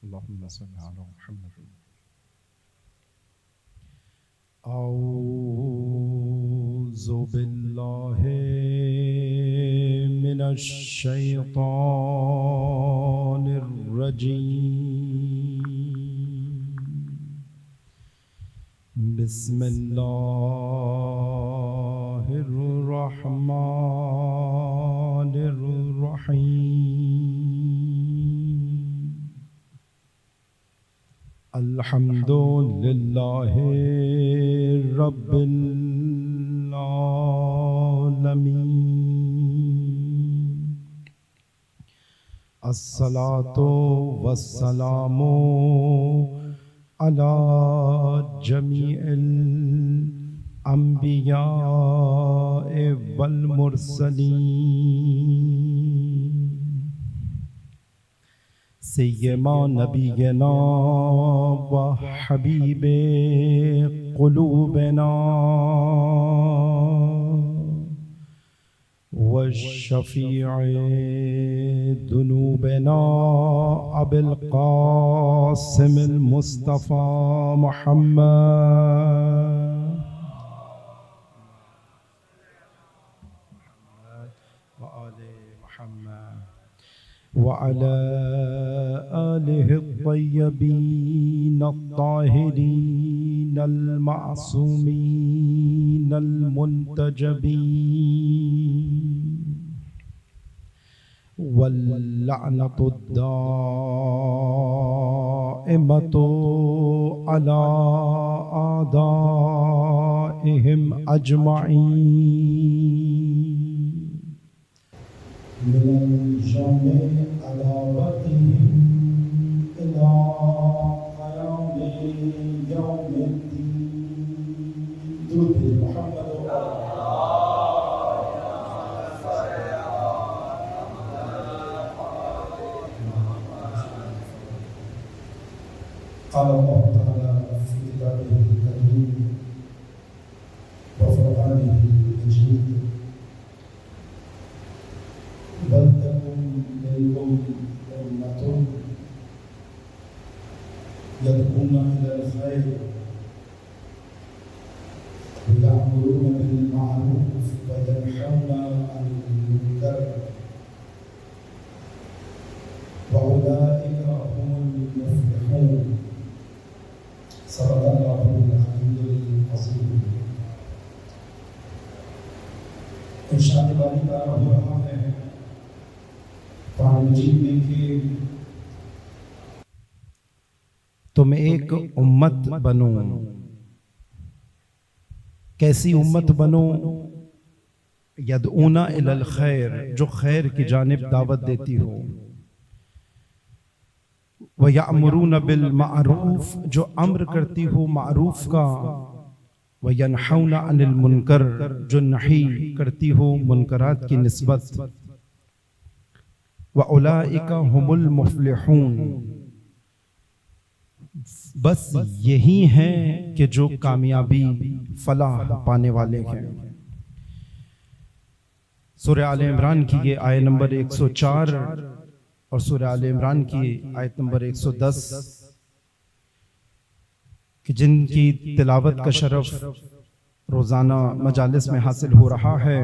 اللهم صل على محمد. أعوذ بالله من الشيطان الرجيم. بسم الله الرحمن الرحيم. الحمد لله رب العالمين. الصلاة والسلام على جميع الأنبياء والمرسلين. سيما نبينا وحبيب قلوبنا والشفيع ذنوبنا أبي القاسم المصطفى محمد وآل محمد وعلى آله الطيبين الطاهرين المعصومين المنتجبين. واللعنة الدائمة على أعدائهم أجمعين. من جميع عداوتهم إلى قيام يوم الدين. درود محمد قال الله تعالى في كتابه الكريم وفرقانه المجيد: ولتكن منكم أمة يدعون إلى الخير ويأمرون بالمعروف وينهون عن المنكر وأولئك هم المفلحون. صدق الله العلي العظيم. ارشاد باری تعالیٰ ہو رہا ہے قرآن مجید میں کہ تم ایک امت بنو. کیسی امت بنو؟ یدعون الی الخیر، جو خیر کی جانب دعوت دیتی ہو. وَيَأْمُرُونَ بِالْمَعْرُوفِ، جو امر کرتی ہو معروف کا. وَيَنْحَوْنَ عَنِ الْمُنْكَرِ، جو نہی کرتی ہو منکرات کی نسبت. وَأُولَئِكَ هُمُ الْمُفْلِحُونَ، بس یہی ہیں کہ جو کامیابی فلاح پانے والے ہیں. سورہ آل عمران کی یہ آیت نمبر 104 اور سورہ آل عمران کی آیت نمبر 110 کہ جن کی تلاوت کا شرف روزانہ مجالس میں حاصل ہو رہا ہے،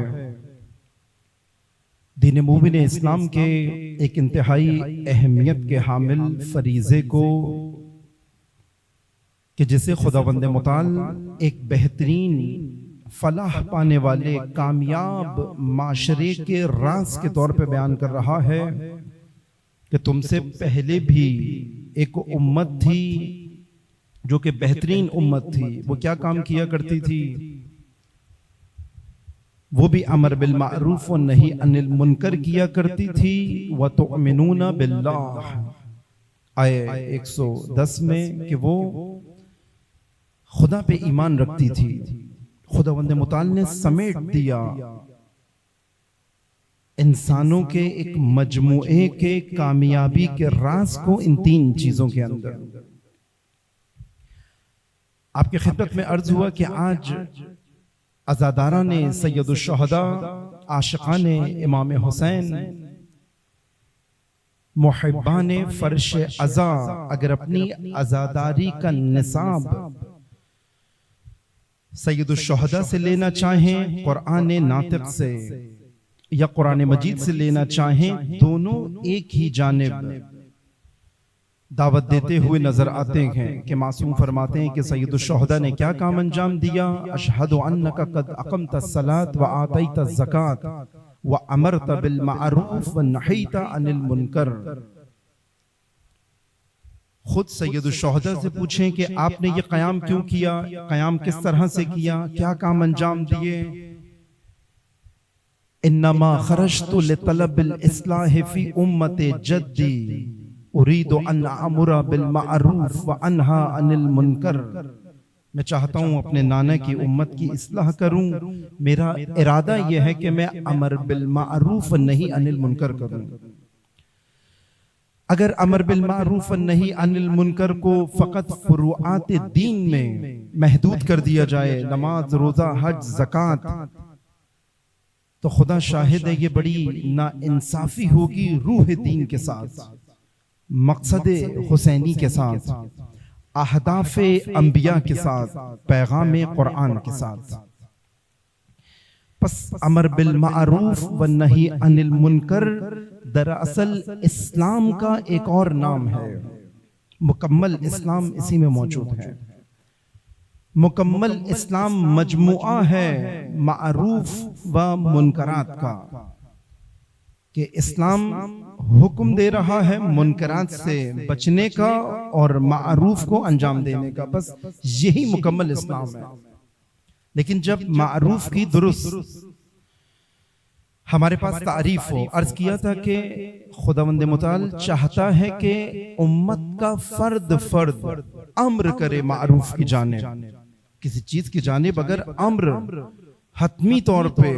دین مبین اسلام کے ایک انتہائی اہمیت کے حامل فریضے کو کہ جسے خداوند متعال ایک بہترین فلاح پانے والے کامیاب معاشرے کے راز کے طور پہ بیان کر رہا ہے کہ تم سے پہلے بھی ایک امت تھی جو کہ بہترین امت تھی. وہ کیا کام کیا کرتی تھی؟ وہ بھی امر بالمعروف و نہی عن المنکر کیا کرتی تھی. وَتُؤْمِنُونَ بِاللَّهِ آیت 110 میں کہ وہ خدا پہ ایمان رکھتی تھی. خداوند متعال نے سمیٹ دیا انسانوں کے ایک مجموعے کے کامیابی کے راز کو ان 3 چیزوں کے اندر. آپ کی خدمت میں عرض ہوا کہ آج عزاداران سید الشہداء عاشقان امام حسین محبان فرش عزا اگر اپنی عزاداری کا نصاب سید الشہداء سے لینا چاہیں، قرآن ناطق سے یا قرآن مجید سے لینا چاہیں، دونوں ایک ہی جانب دعوت دیتے ہوئے نظر آتے ہیں کہ معصوم فرماتے ہیں کہ سید الشہداء نے کیا کام انجام دیا؟ اشہد انک قد اقمت الصلاۃ وآتیت الزکاۃ وامرت بالمعروف ونہیت عن المنکر۔ خود سید الشہداء سے پوچھیں کہ آپ نے یہ قیام کیوں کیا، قیام کس طرح سے کیا، کیا کام انجام دیے؟ انما خرجت لطلب الاصلاح فی امت جدی اريد ان اامر بالمعروف وانہا عن المنکر۔ میں چاہتا ہوں اپنے نانا کی امت کی اصلاح کروں، میرا ارادہ یہ ہے کہ میں امر بالمعروف نہیں عن المنکر کروں۔ اگر امر بالمعروف نہیں عن المنکر کو فقط فروعات دین میں محدود کر دیا جائے، نماز، روزہ، حج، زکوٰۃ، تو خدا شاہد ہے یہ بڑی ناانصافی ہوگی روح دین کے ساتھ، مقصد حسینی کے ساتھ، اہداف انبیاء کے ساتھ، پیغام قرآن کے ساتھ۔ پس امر بالمعروف والنہی عن المنکر دراصل اسلام کا ایک اور نام ہے۔ مکمل اسلام اسی میں موجود ہے۔ مکمل اسلام مجموعہ ہے معروف و منکرات کا، کہ اسلام حکم دے رہا ہے منکرات سے بچنے کا اور معروف کو انجام دینے کا، بس یہی مکمل اسلام ہے۔ لیکن جب معروف کی درست ہمارے پاس تعریف ہو، عرض کیا تھا کہ خداوند متعال چاہتا ہے کہ امت کا فرد امر کرے معروف کی جانب، کسی چیز کی جانب اگر امر حتمی طور پہ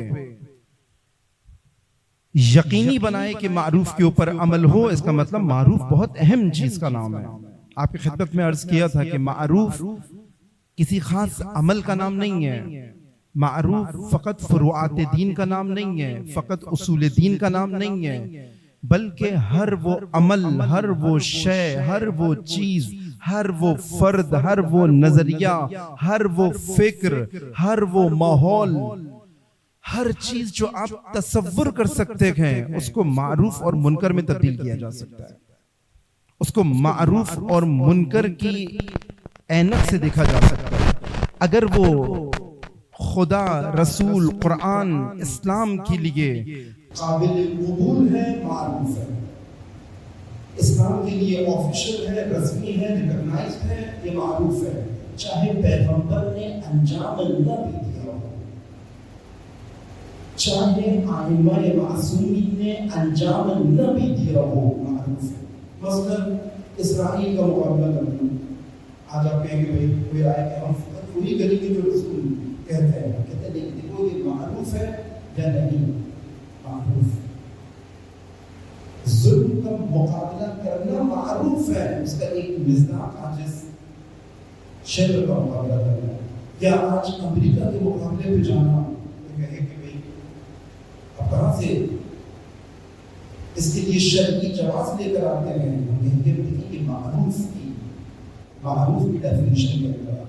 یقینی بنائے کہ معروف کے اوپر عمل ہو، اس کا مطلب معروف بہت اہم چیز کا نام ہے۔ آپ کی خدمت میں عرض کیا تھا کہ معروف کسی خاص عمل کا نام نہیں ہے، معروف فقط فروعات دین کا نام نہیں ہے، فقط اصول دین کا نام نہیں ہے، بلکہ ہر وہ عمل، ہر وہ شے، ہر وہ چیز، ہر وہ فرد، ہر وہ نظریہ، ہر وہ فکر، ہر وہ ماحول، ہر چیز جو آپ تصور کر سکتے ہیں اس کو معروف اور منکر میں تبدیل کیا جا سکتا ہے، اس کو معروف اور منکر کی عینک سے دیکھا جا سکتا ہے۔ اگر وہ خدا، رسول، قرآن، اسلام کے لیے قابل قبول ہے، معروف ہے، اسلام کے لیے آفیشل ہے، رسمی ہے، ریکگنائزڈ ہے، یہ معروف ہے، چاہے پیغمبر نے انجام نہ بھی دیا ہو، چاہے ائمہ معصومین نے انجام نہ بھی دیا ہو، معروف ہے۔ مثلا اسرائیل کا مقابلہ کرنا، آج آپ کہیں کہ بھئی کوئی آئے کہ ہم فقط پوری کریں گے جو رسول کہتے ہیں، کہتے ہیں نہیں، دیکھو یہ معروف ہے یا نہیں، معروف ہے۔ ظلم کا مقابلہ کرنا معروف ہے، اس کا ایک مصداق عاجز شر کا مقابلہ کرنا، یا آج امریکہ کے مقابلے پہ جانا، کہے کہ بھئی اب کہاں سے اس کے لیے شرعی جواز لے کر آتے ہیں، ہم کہیں گے کہ معروف کی ڈیفینیشن کے اندر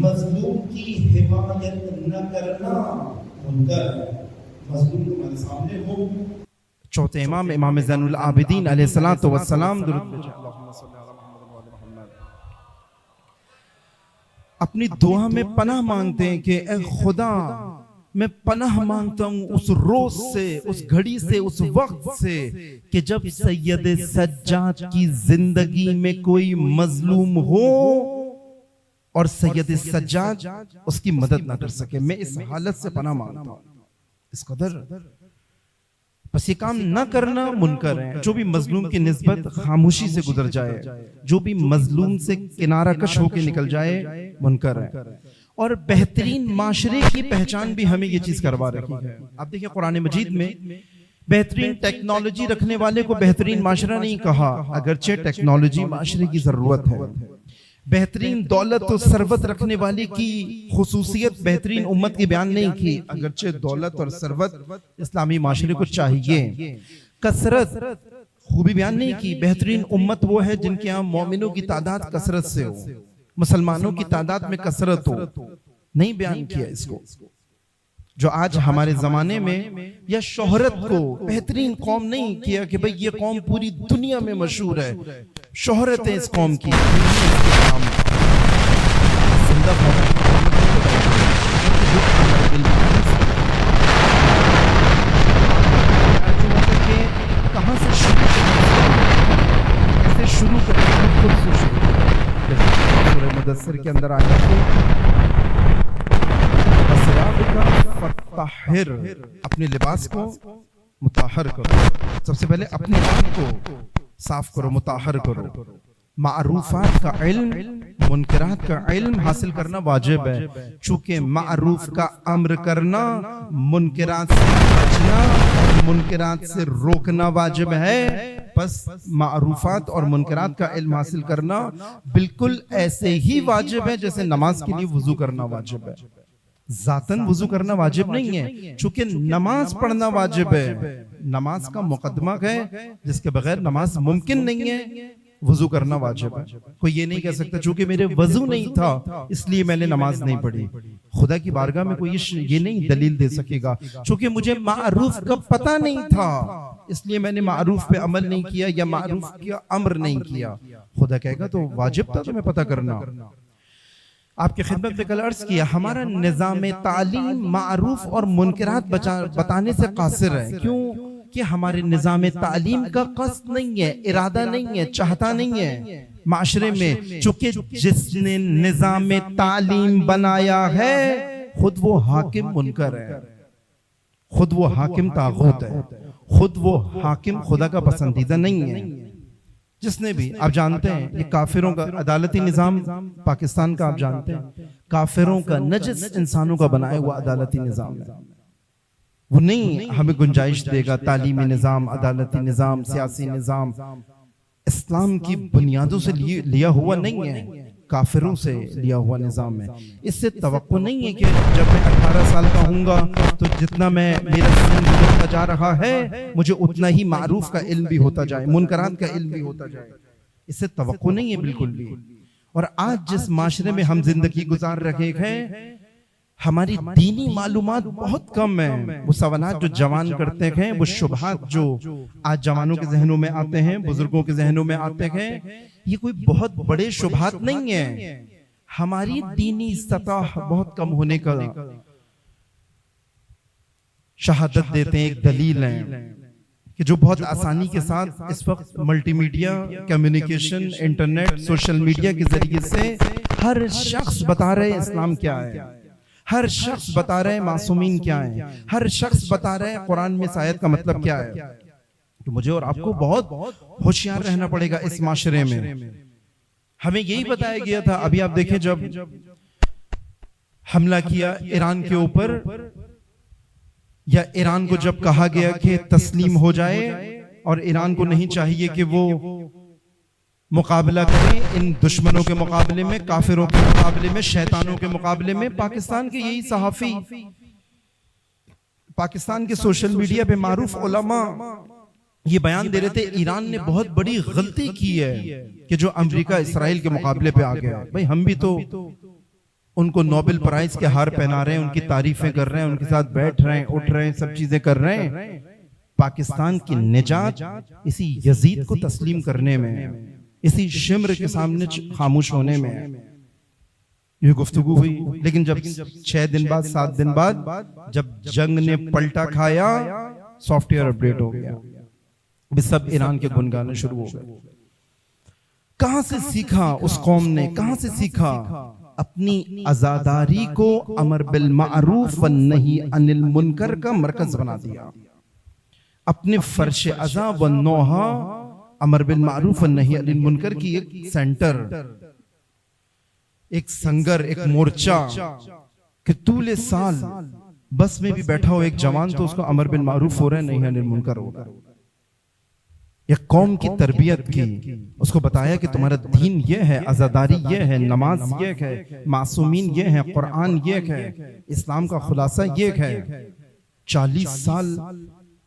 مظلوم کی حمایت نہ کرنا منکر ہے، مظلوم کو ہمارے سامنے ہو۔ چوتھے امام، امام زین العابدین علیہ الصلوۃ والسلام، درود بھیجیں اللہم صلی علی محمد وعلی محمد، اپنی دعا میں پناہ مانگتے ہیں کہ اے خدا میں پناہ مانگتا ہوں اس روز سے، اس گھڑی سے، اس وقت سے کہ جب سید سجاد کی زندگی میں کوئی مظلوم ہو اور سید سجاد اس کی مدد نہ کر سکے، میں اس حالت سے پناہ مانگتا ہوں۔ اس قدر بس یہ کام نہ کرنا منکر ہے۔ جو بھی مظلوم کی نسبت خاموشی سے گزر جائے، جو بھی مظلوم سے کنارہ کش ہو کے نکل جائے، منکر ہے۔ اور بہترین معاشرے کی پہچان بھی ہمیں یہ چیز کروا رہی ہے۔ آپ دیکھیں قرآن مجید میں بہترین ٹیکنالوجی رکھنے والے کو بہترین معاشرہ نہیں کہا، اگرچہ ٹیکنالوجی معاشرے کی ضرورت ہے۔ بہترین دولت و ثروت رکھنے والی کی خصوصیت بہترین امت کی بیان نہیں کی، اگرچہ دولت اور ثروت اسلامی معاشرے کو چاہیے، کثرت خوبی بیان نہیں کی. بہترین امت وہ ہے جن کے یہاں مومنوں کی تعداد کثرت سے ہو, مسلمانوں کی تعداد میں کثرت ہو. نہیں بیان کیا اس کو. جو آج ہمارے زمانے میں یا شہرت کو بہترین قوم نہیں کیا کہ بھئی یہ قوم پوری دنیا میں مشہور ہے, شہرت ہے اس قوم کی. زندہ کہاں سے شروع کریں, خود سے شروع کریں. سورہ مدثر کے اندر آیا فطہر, اپنے لباس کو مطہر کرو. سب سے پہلے اپنے آپ کو صاف کرو, مطہر کرو. معروفات کا علم, منکرات کا علم حاصل کرنا واجب ہے, چونکہ معروف کا امر کرنا, منکرات سے بچنا, منکرات سے روکنا واجب ہے. بس معروفات اور منکرات کا علم حاصل کرنا بالکل ایسے ہی واجب ہے جیسے نماز کے لیے وضو کرنا واجب ہے. ذاتاً وضو کرنا واجب نہیں ہے, چونکہ نماز پڑھنا واجب ہے. نماز کا مقدمہ ہے جس کے بغیر نماز ممکن نہیں ہے, وضو کرنا واجب ہے. کوئی یہ نہیں کہہ سکتا چونکہ میرے وضو نہیں تھا اس لیے میں نے نماز نہیں پڑھی. خدا کی بارگاہ میں کوئی یہ نہیں دلیل دے سکے گا چونکہ مجھے معروف کا پتہ نہیں تھا اس لیے میں نے معروف پہ عمل نہیں کیا یا معروف کا امر نہیں کیا. خدا کہے گا تو واجب تھا تمہیں پتہ کرنا. آپ کی خدمت میں کل عرض کیا ہمارا نظام تعلیم معروف اور منکرات بتانے سے قاصر ہے. کیوں کہ ہمارے نظام تعلیم کا قصد نہیں ہے, ارادہ نہیں ہے, چاہتا نہیں ہے معاشرے میں. چونکہ جس نے نظام تعلیم بنایا ہے خود وہ حاکم منکر ہے, خود وہ حاکم طاغوت ہے, خود وہ حاکم خدا کا پسندیدہ نہیں ہے. جس نے بھی, آپ جانتے ہیں یہ کافروں کا عدالتی نظام پاکستان کا, آپ جانتے ہیں کافروں کا, نجس انسانوں کا بنایا ہوا عدالتی نظام ہے. وہ نہیں ہمیں گنجائش دے گا. تعلیمی نظام, عدالتی نظام, سیاسی نظام اسلام کی بنیادوں سے لیا ہوا نہیں ہے, کافروں سے لیا ہوا نظام ہے. اس سے توقع نہیں ہے کہ جب میں 18 سال کا ہوں گا تو جتنا میرا سن ہوتا جا رہا ہے مجھے اتنا ہی معروف کا علم بھی ہوتا جائے, منکرات کا علم بھی ہوتا جائے. اس سے توقع نہیں ہے بالکل بھی. اور آج جس معاشرے میں ہم زندگی گزار رہے ہیں ہماری دینی معلومات بہت کم ہیں. وہ سوالات جو جوان کرتے ہیں, وہ شبہات جو آج جوانوں کے ذہنوں میں آتے ہیں, بزرگوں کے ذہنوں میں آتے ہیں, یہ کوئی بہت بڑے شبہات نہیں ہیں. ہماری دینی سطح بہت کم ہونے کا شہادت دیتے ہیں. ایک دلیل ہے کہ جو بہت آسانی کے ساتھ اس وقت multi media, communication, internet, social media کے ذریعے سے ہر شخص بتا رہے اسلام کیا ہے, ہر شخص بتا رہے معصومین کیا ہیں, ہر شخص بتا رہے قرآن میں اس آیت کا مطلب کیا ہے. تو مجھے اور آپ کو بہت ہوشیار رہنا پڑے گا اس معاشرے میں. ہمیں یہی بتایا گیا تھا. ابھی آپ دیکھیں جب حملہ کیا ایران کے اوپر, یا ایران کو جب کہا گیا کہ تسلیم ہو جائے اور ایران کو نہیں چاہیے کہ وہ مقابلہ کریں ان دشمنوں کے مقابلے میں, کافروں کے مقابلے میں, شیطانوں کے مقابلے میں, پاکستان کے یہی صحافی, پاکستان کے سوشل میڈیا پہ معروف علماء یہ بیان دے رہے تھے ایران نے بہت بڑی غلطی کی ہے کہ جو امریکہ اسرائیل کے مقابلے پہ آ گیا. بھئی ہم بھی تو ان کو نوبل پرائز کے ہار پہنا رہے ہیں, ان کی تعریفیں کر رہے ہیں, ان کے ساتھ بیٹھ رہے ہیں, اٹھ رہے ہیں, سب چیزیں کر رہے ہیں. پاکستان کی نجات اسی یزید کو تسلیم کرنے میں, اسی شمر کے سامنے خاموش ہونے میں یہ گفتگو ہوئی. لیکن جب 6 دن بعد 7 دن بعد جب جنگ نے پلٹا کھایا, سافٹ ویئر اپڈیٹ ہو گیا, بھی سب ایران کے گنگانے شروع ہو گئے. کہاں سے سیکھا اس قوم نے, کہاں سے سیکھا؟ اپنی عزاداری کو امر بالمعروف والنہی عن المنکر کا مرکز بنا دیا. اپنے فرش عزا والنوحہ امر بالمعروف والنہی عن المنکر کی ایک سینٹر, ایک سنگر, ایک مورچہ کہ طول سال بس میں بھی بیٹھا ہو ایک جوان تو اس کو امر بالمعروف ہو رہا ہے, نہیں عن المنکر ہو رہا ہے. ایک قوم کی تربیت کی, اس کو بتایا کہ تمہارا دین یہ ہے, عزاداری یہ ہے, نماز یہ ہے, معصومین یہ ہے, قرآن یہ ہے, اسلام کا خلاصہ یہ ہے. 40 سال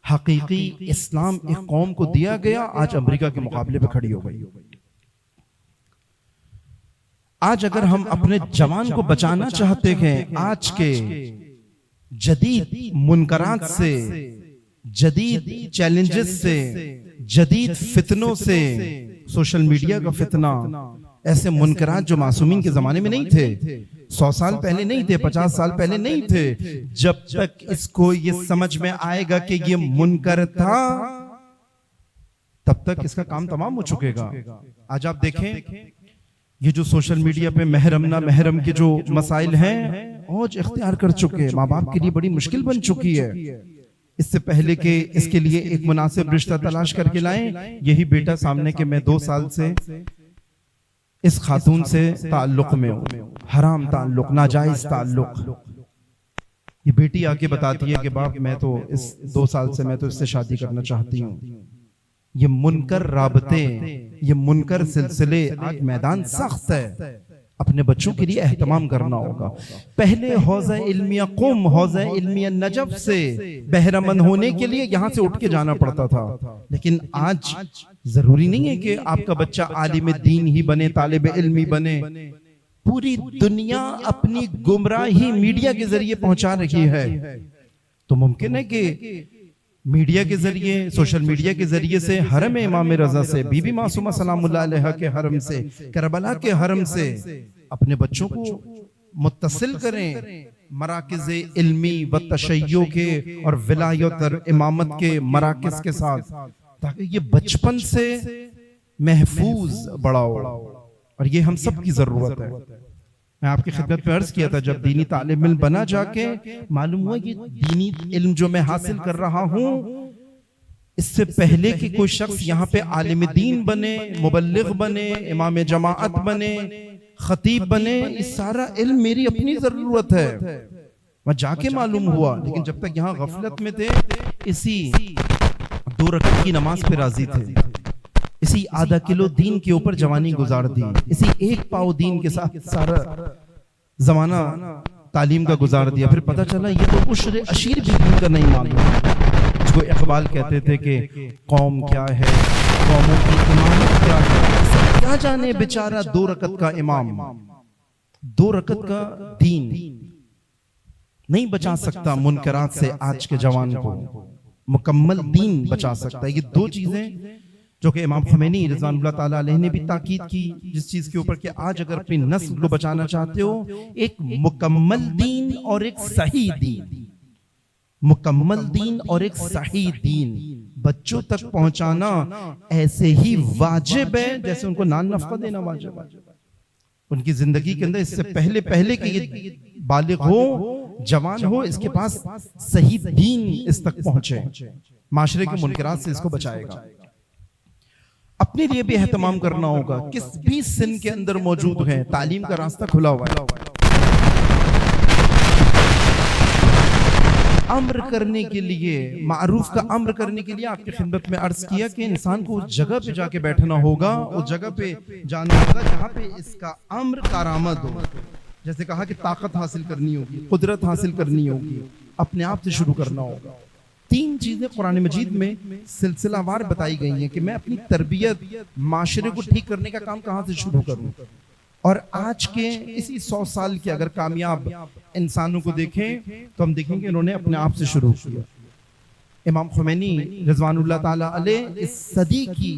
حقیقی اسلام ایک قوم کو دیا گیا، آج امریکہ کے مقابلے پہ کھڑی ہو گئی۔ آج اگر ہم اپنے جوان کو بچانا چاہتے ہیں آج کے جدید منکرات سے، جدید چیلنجز سے، جدید فتنوں سے، سوشل میڈیا کا فتنہ، ایسے منکرات جو معصومین کے زمانے میں نہیں تھے، 100 سال پہلے نہیں تھے، 50 سال پہلے نہیں تھے، جب تک اس کو یہ سمجھ میں آئے گا کہ یہ منکر تھا تب تک اس کا کام تمام ہو چکے گا۔ آج آپ دیکھیں یہ جو سوشل میڈیا پہ محرم نہ محرم کے جو مسائل ہیں اوج اختیار کر چکے، ماں باپ کے لیے بڑی مشکل بن چکی ہے۔ اس سے پہلے کہ اس کے لیے ایک مناسب رشتہ تلاش کر کے لائیں، یہی بیٹا سامنے کہ میں 2 سال سے اس خاتون سے تعلق میں ہوں، حرام تعلق، ناجائز تعلق، یہ بیٹی آ کے بتاتی ہے کہ باپ میں تو اس 2 سال سے میں تو اس سے شادی کرنا چاہتی ہوں۔ یہ منکر رابطے، یہ منکر سلسلے، آج میدان سخت ہے، اپنے بچوں کے لیے اہتمام کرنا ہوگا۔ پہلے حوزہ علمیہ قم، حوزہ علمیہ نجف سے بہرہ مند ہونے کے لیے یہاں سے اٹھ کے جانا پڑتا تھا، لیکن آج ضروری نہیں ہے کہ آپ کا بچہ عالم دین ہی بنے، طالب علمی بنے۔ پوری دنیا اپنی گمراہی میڈیا کے ذریعے پہنچا رہی ہے، تو ممکن ہے کہ میڈیا کے ذریعے، سوشل میڈیا کے ذریعے سے حرم امام رضا سے، بی بی معصومہ سلام اللہ علیہ کے حرم سے، کربلا کے حرم سے اپنے بچوں کو متصل کریں مراکز علمی و تشیع کے اور ولایت اور امامت کے مراکز کے ساتھ، تاکہ یہ بچپن سے محفوظ بڑا ہو، اور یہ ہم سب کی ضرورت ہے۔ میں آپ کی خدمت میں عرض کیا تھا جب دینی طالب علم بنا جا کے معلوم ہوا یہ دینی علم جو میں حاصل کر رہا ہوں، اس سے پہلے کہ کوئی شخص یہاں پہ عالم دین بنے، مبلغ بنے، امام جماعت بنے، خطیب بنے، یہ سارا علم میری اپنی ضرورت ہے۔ میں جا کے معلوم ہوا، لیکن جب تک یہاں غفلت میں تھے اسی 2 رکعت کی نماز پہ راضی تھے، اسی آدھا کلو دین کے اوپر جوانی گزار دی، اسی 1 پاؤ دین کے ساتھ سارا زمانہ تعلیم کا گزار دیا۔ پھر پتہ چلا یہ تو عشر عشیر بھی دین کا نہیں معلوم، جس کو اقبال کہتے تھے کہ قوم کیا ہے، قوموں کی امامت کیا ہے، کیا جانے بیچارہ 2 رکعت کا امام، 2 رکعت کا دین نہیں بچا سکتا منکرات سے آج کے جوان کو، مکمل دین بچا سکتا ہے۔ یہ 2 چیزیں جو کہ امام خمینی رضوان اللہ تعالیٰ علیہ نے بھی تاکید کی، جس چیز کے اوپر کہ آج اگر اپنی نسل کو بچانا چاہتے ہو، ایک مکمل دین اور ایک صحیح دین، مکمل دین اور ایک صحیح دین بچوں تک پہنچانا ایسے ہی واجب ہے جیسے ان کو نان نفقہ دینا واجب ہے۔ ان کی زندگی کے اندر اس سے پہلے کہ یہ بالغ ہو، جوان ہو، اس کے پاس صحیح دین اس تک پہنچے، معاشرے کے منکرات سے اس کو بچائے گا۔ اپنے لیے بھی اہتمام کرنا ہوگا، کس بھی سن کے اندر موجود ہیں، تعلیم کا راستہ کھلا ہوا ہے۔ امر کرنے کے لیے، معروف کا امر کرنے کے لیے آپ کی خدمت میں عرض کیا کہ انسان کو اس جگہ پہ جا کے بیٹھنا ہوگا، اس جگہ پہ جانا ہوگا جہاں پہ اس کا امر کارآمد ہو۔ جیسے کہا کہ طاقت حاصل کرنی ہوگی، قدرت حاصل کرنی ہوگی، اپنے آپ سے شروع کرنا ہوگا۔ 3 چیزیں قرآن مجید میں سلسلہ وار بتائی گئی ہیں کہ میں اپنی تربیت، معاشرے کو ٹھیک کرنے کا کام کہاں سے شروع کروں۔ اور آج کے اسی 100 سال کے اگر کامیاب انسانوں کو دیکھیں تو ہم دیکھیں کہ انہوں نے اپنے آپ سے شروع کیا۔ امام خمینی رضوان اللہ تعالیٰ علیہ اس صدی کی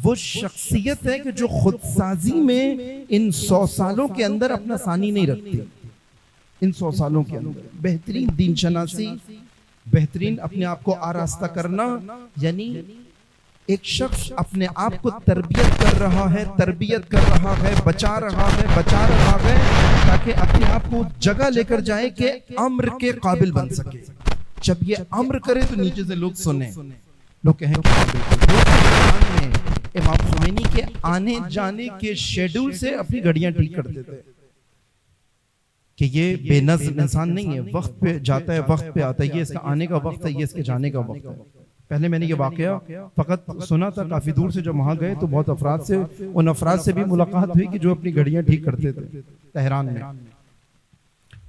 وہ شخصیت ہے کہ جو خود سازی میں ان 100 سالوں کے اندر اپنا ثانی نہیں رکھتی۔ ان 100 سالوں کے اندر بہترین دین شناسی، بہترین اپنے آپ کو آراستہ کرنا، یعنی ایک شخص اپنے آپ کو تربیت کر رہا ہے، بچا رہا ہے تاکہ اپنے آپ کو جگہ لے کر جائے کہ امر کے قابل بن سکے۔ جب یہ امر کرے تو نیچے سے لوگ سنیں، لوگ کہیں امام خمینی کے آنے جانے کے شیڈول سے اپنی گھڑیاں ٹھیک کر دیتے کہ یہ بے نظم انسان نہیں ہے، وقت پہ جاتا ہے، وقت پہ آتا ہے، یہ اس کا آنے کا وقت ہے، یہ اس کے جانے کا وقت ہے۔ پہلے میں نے یہ واقعہ فقط سنا تھا، کافی دور سے جب وہاں گئے تو بہت افراد سے، ان افراد سے بھی ملاقات ہوئی کہ جو اپنی گھڑیاں ٹھیک کرتے تھے تہران میں۔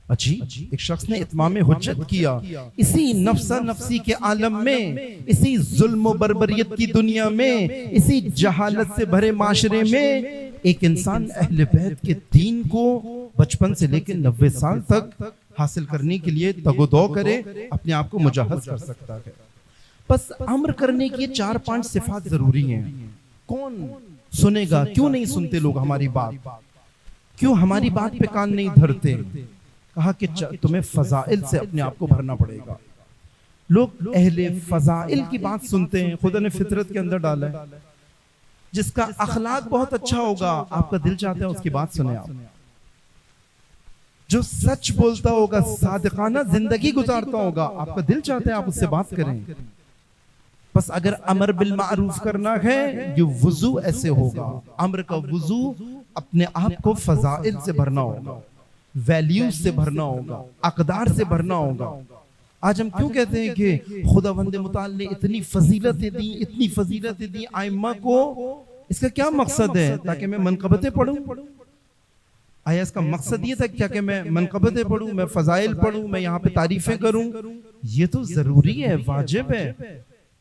عجیب، ایک شخص نے اتمام حجت کیا اسی نفسا نفسی کے عالم میں، اسی ظلم و بربریت کی دنیا میں، اسی جہالت سے بھرے معاشرے میں ایک انسان اہل بیت کے دین کو بچپن سے لے کے 90 سال تک حاصل کرنے کے لیے تگ و دو کرے، اپنے آپ کو مجہز کر سکتا ہے۔ بس امر کرنے کی 4-5 صفات ضروری ہیں۔ کون سنے گا؟ کیوں نہیں سنتے لوگ ہماری بات؟ کیوں ہماری بات پہ کان نہیں دھرتے؟ کہا کہ تمہیں فضائل سے اپنے آپ کو بھرنا پڑے گا۔ لوگ اہل فضائل کی بات سنتے ہیں، خدا نے فطرت کے اندر ڈالا ہے۔ جس کا اخلاق بہت اچھا ہوگا، آپ کا دل چاہتا ہے اس کی بات سنیں آپ۔ جو سچ بولتا ہوگا، صادقانہ زندگی گزارتا ہوگا، آپ کا دل چاہتا ہے آپ اس سے بات کریں۔ بس اگر امر بالمعروف کرنا ہے، یہ وضو ایسے ہوگا۔ امر کا وضو اپنے آپ کو فضائل سے بھرنا ہوگا، ویلیوز سے بھرنا ہوگا، اقدار سے بھرنا ہوگا۔ آج ہم کیوں کہتے ہیں کہ خداوند متعال نے اتنی فضیلتیں دی، اتنی فضیلتیں دی ائمہ کو؟ اس کا کیا مقصد ہے؟ تاکہ میں منقبتیں پڑھوں؟ آیا اس کا مقصد یہ تھا کیا کہ میں منقبتیں پڑھوں، میں فضائل پڑھوں، میں یہاں پہ تعریفیں کروں؟ یہ تو ضروری ہے، واجب ہے۔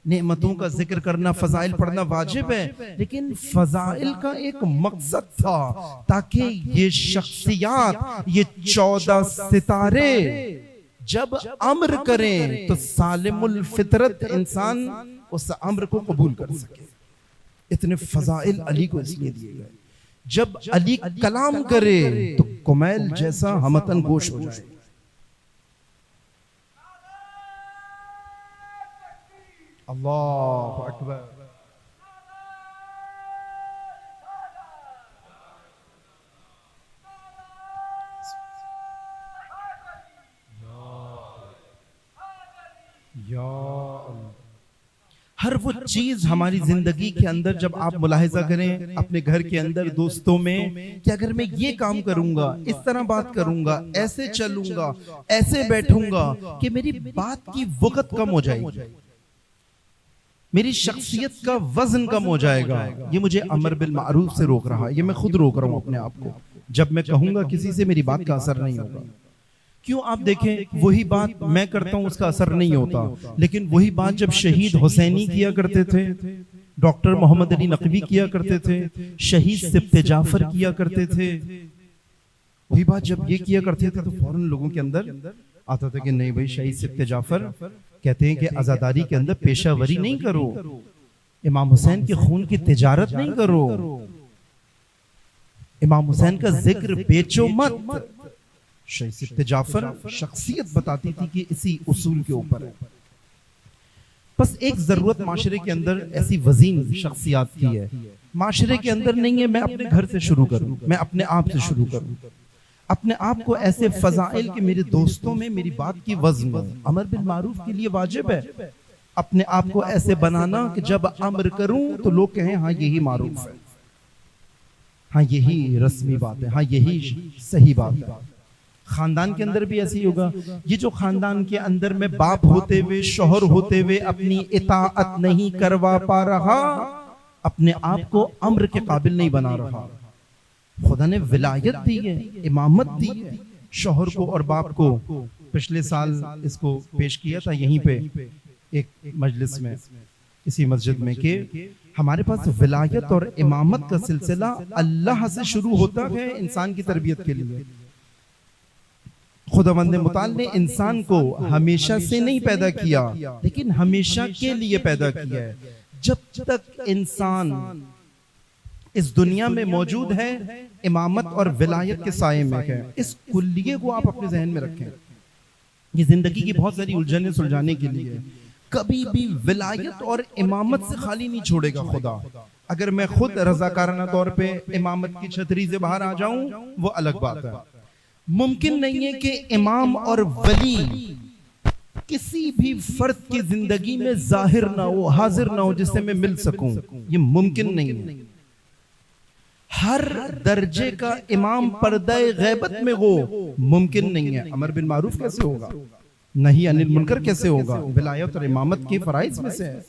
نعمتوں کا ذکر کرنا، فضائل پڑھنا واجب ہے، لیکن فضائل کا ایک مقصد تھا تاکہ یہ شخصیات، یہ 14 ستارے جب امر کریں تو سالم الفطرت انسان اس امر کو قبول کر سکے۔ اتنے فضائل علی کو اس لیے دیے گئے۔ جب علی کلام کرے تو کمیل جیسا ہمتن گوش ہو جائے۔ اللہ اکبر۔ ہر وہ چیز ہماری زندگی کے اندر جب آپ ملاحظہ کریں اپنے گھر کے اندر، دوستوں میں، کہ اگر میں یہ کام کروں گا، اس طرح بات کروں گا، ایسے چلوں گا، ایسے بیٹھوں گا، کہ میری بات کی وقت کم ہو جائے گی، میری شخصیت کا وزن کم ہو جائے گا۔ یہ مجھے امر بالمعروف سے روک رہا ہے، یہ میں خود روک رہا ہوں اپنے آپ کو۔ جب میں کہوں گا کسی سے، میری بات کا اثر نہیں ہوگا۔ کیوں؟ آپ دیکھیں، وہی بات میں کرتا ہوں اس کا اثر نہیں ہوتا، لیکن وہی بات جب شہید حسینی کیا کرتے تھے، ڈاکٹر محمد علی نقوی کیا کرتے تھے، شہید سبط جعفر کیا کرتے تھے، وہی بات جب یہ کیا کرتے تھے تو فوراً لوگوں کے اندر آتا تھا کہ نہیں بھائی، شہید سبط جعفر کہتے ہیں کہ عزاداری کے اندر پیشہ وری نہیں کرو، امام حسین کے خون کی تجارت نہیں کرو، امام حسین کا ذکر بیچو مت۔ شہید سبط جعفر شخصیت بتاتی تھی کہ اسی اصول کے اوپر ہے۔ بس ایک ضرورت معاشرے کے اندر ایسی وزین شخصیات کی ہے، معاشرے کے اندر نہیں ہے۔ میں اپنے گھر سے شروع کروں، میں اپنے آپ سے شروع کروں، اپنے آپ کو ایسے فضائل کہ میرے دوستوں میں میری بات کی وزن ہو۔ امر بالمعروف کے لیے واجب ہے اپنے آپ کو ایسے بنانا کہ جب امر کروں تو لوگ کہیں ہاں یہی معروف ہے، ہاں یہی رسمی بات ہے، ہاں یہی صحیح بات ہے۔ خاندان کے اندر بھی ایسے ہی ہوگا۔ یہ جو خاندان کے اندر میں باپ ہوتے ہوئے، شوہر ہوتے ہوئے اپنی اطاعت نہیں کروا پا رہا، اپنے آپ کو امر کے قابل نہیں بنا رہا۔ خدا نے ولایت دی ہے، امامت دی ہے شوہر کو اور باپ کو۔ پچھلے سال اس کو پیش کیا تھا یہیں پہ ایک مجلس میں، اسی مسجد میں، کہ ہمارے پاس ولایت اور امامت کا سلسلہ اللہ سے شروع ہوتا ہے انسان کی تربیت کے لیے۔ خداوند متعال نے انسان کو ہمیشہ سے نہیں پیدا کیا، لیکن ہمیشہ کے لیے پیدا کیا ہے۔ جب تک انسان اس دنیا میں موجود ہے، امامت اور ولایت کے سائے میں ہے۔ اس کلیے کو آپ اپنے ذہن میں رکھیں۔ یہ زندگی کی بہت ساری الجھنیں سلجھانے کے لیے کبھی بھی ولایت اور امامت سے خالی نہیں چھوڑے گا خدا۔ اگر میں خود رضاکارانہ طور پہ امامت کی چھتری سے باہر آ جاؤں وہ الگ بات ہے۔ ممکن نہیں ہے کہ امام اور ولی کسی بھی فرد کی زندگی میں ظاہر نہ ہو، حاضر نہ ہو، جس سے میں مل سکوں، یہ ممکن نہیں ہے۔ ہر درجے کا امام پردہ غیبت میں ہو، ممکن نہیں ہے۔ امر بالمعروف کیسے ہوگا؟ نہی عن المنکر کیسے ہوگا؟ ولایت اور امامت کے فرائض میں سے ہے،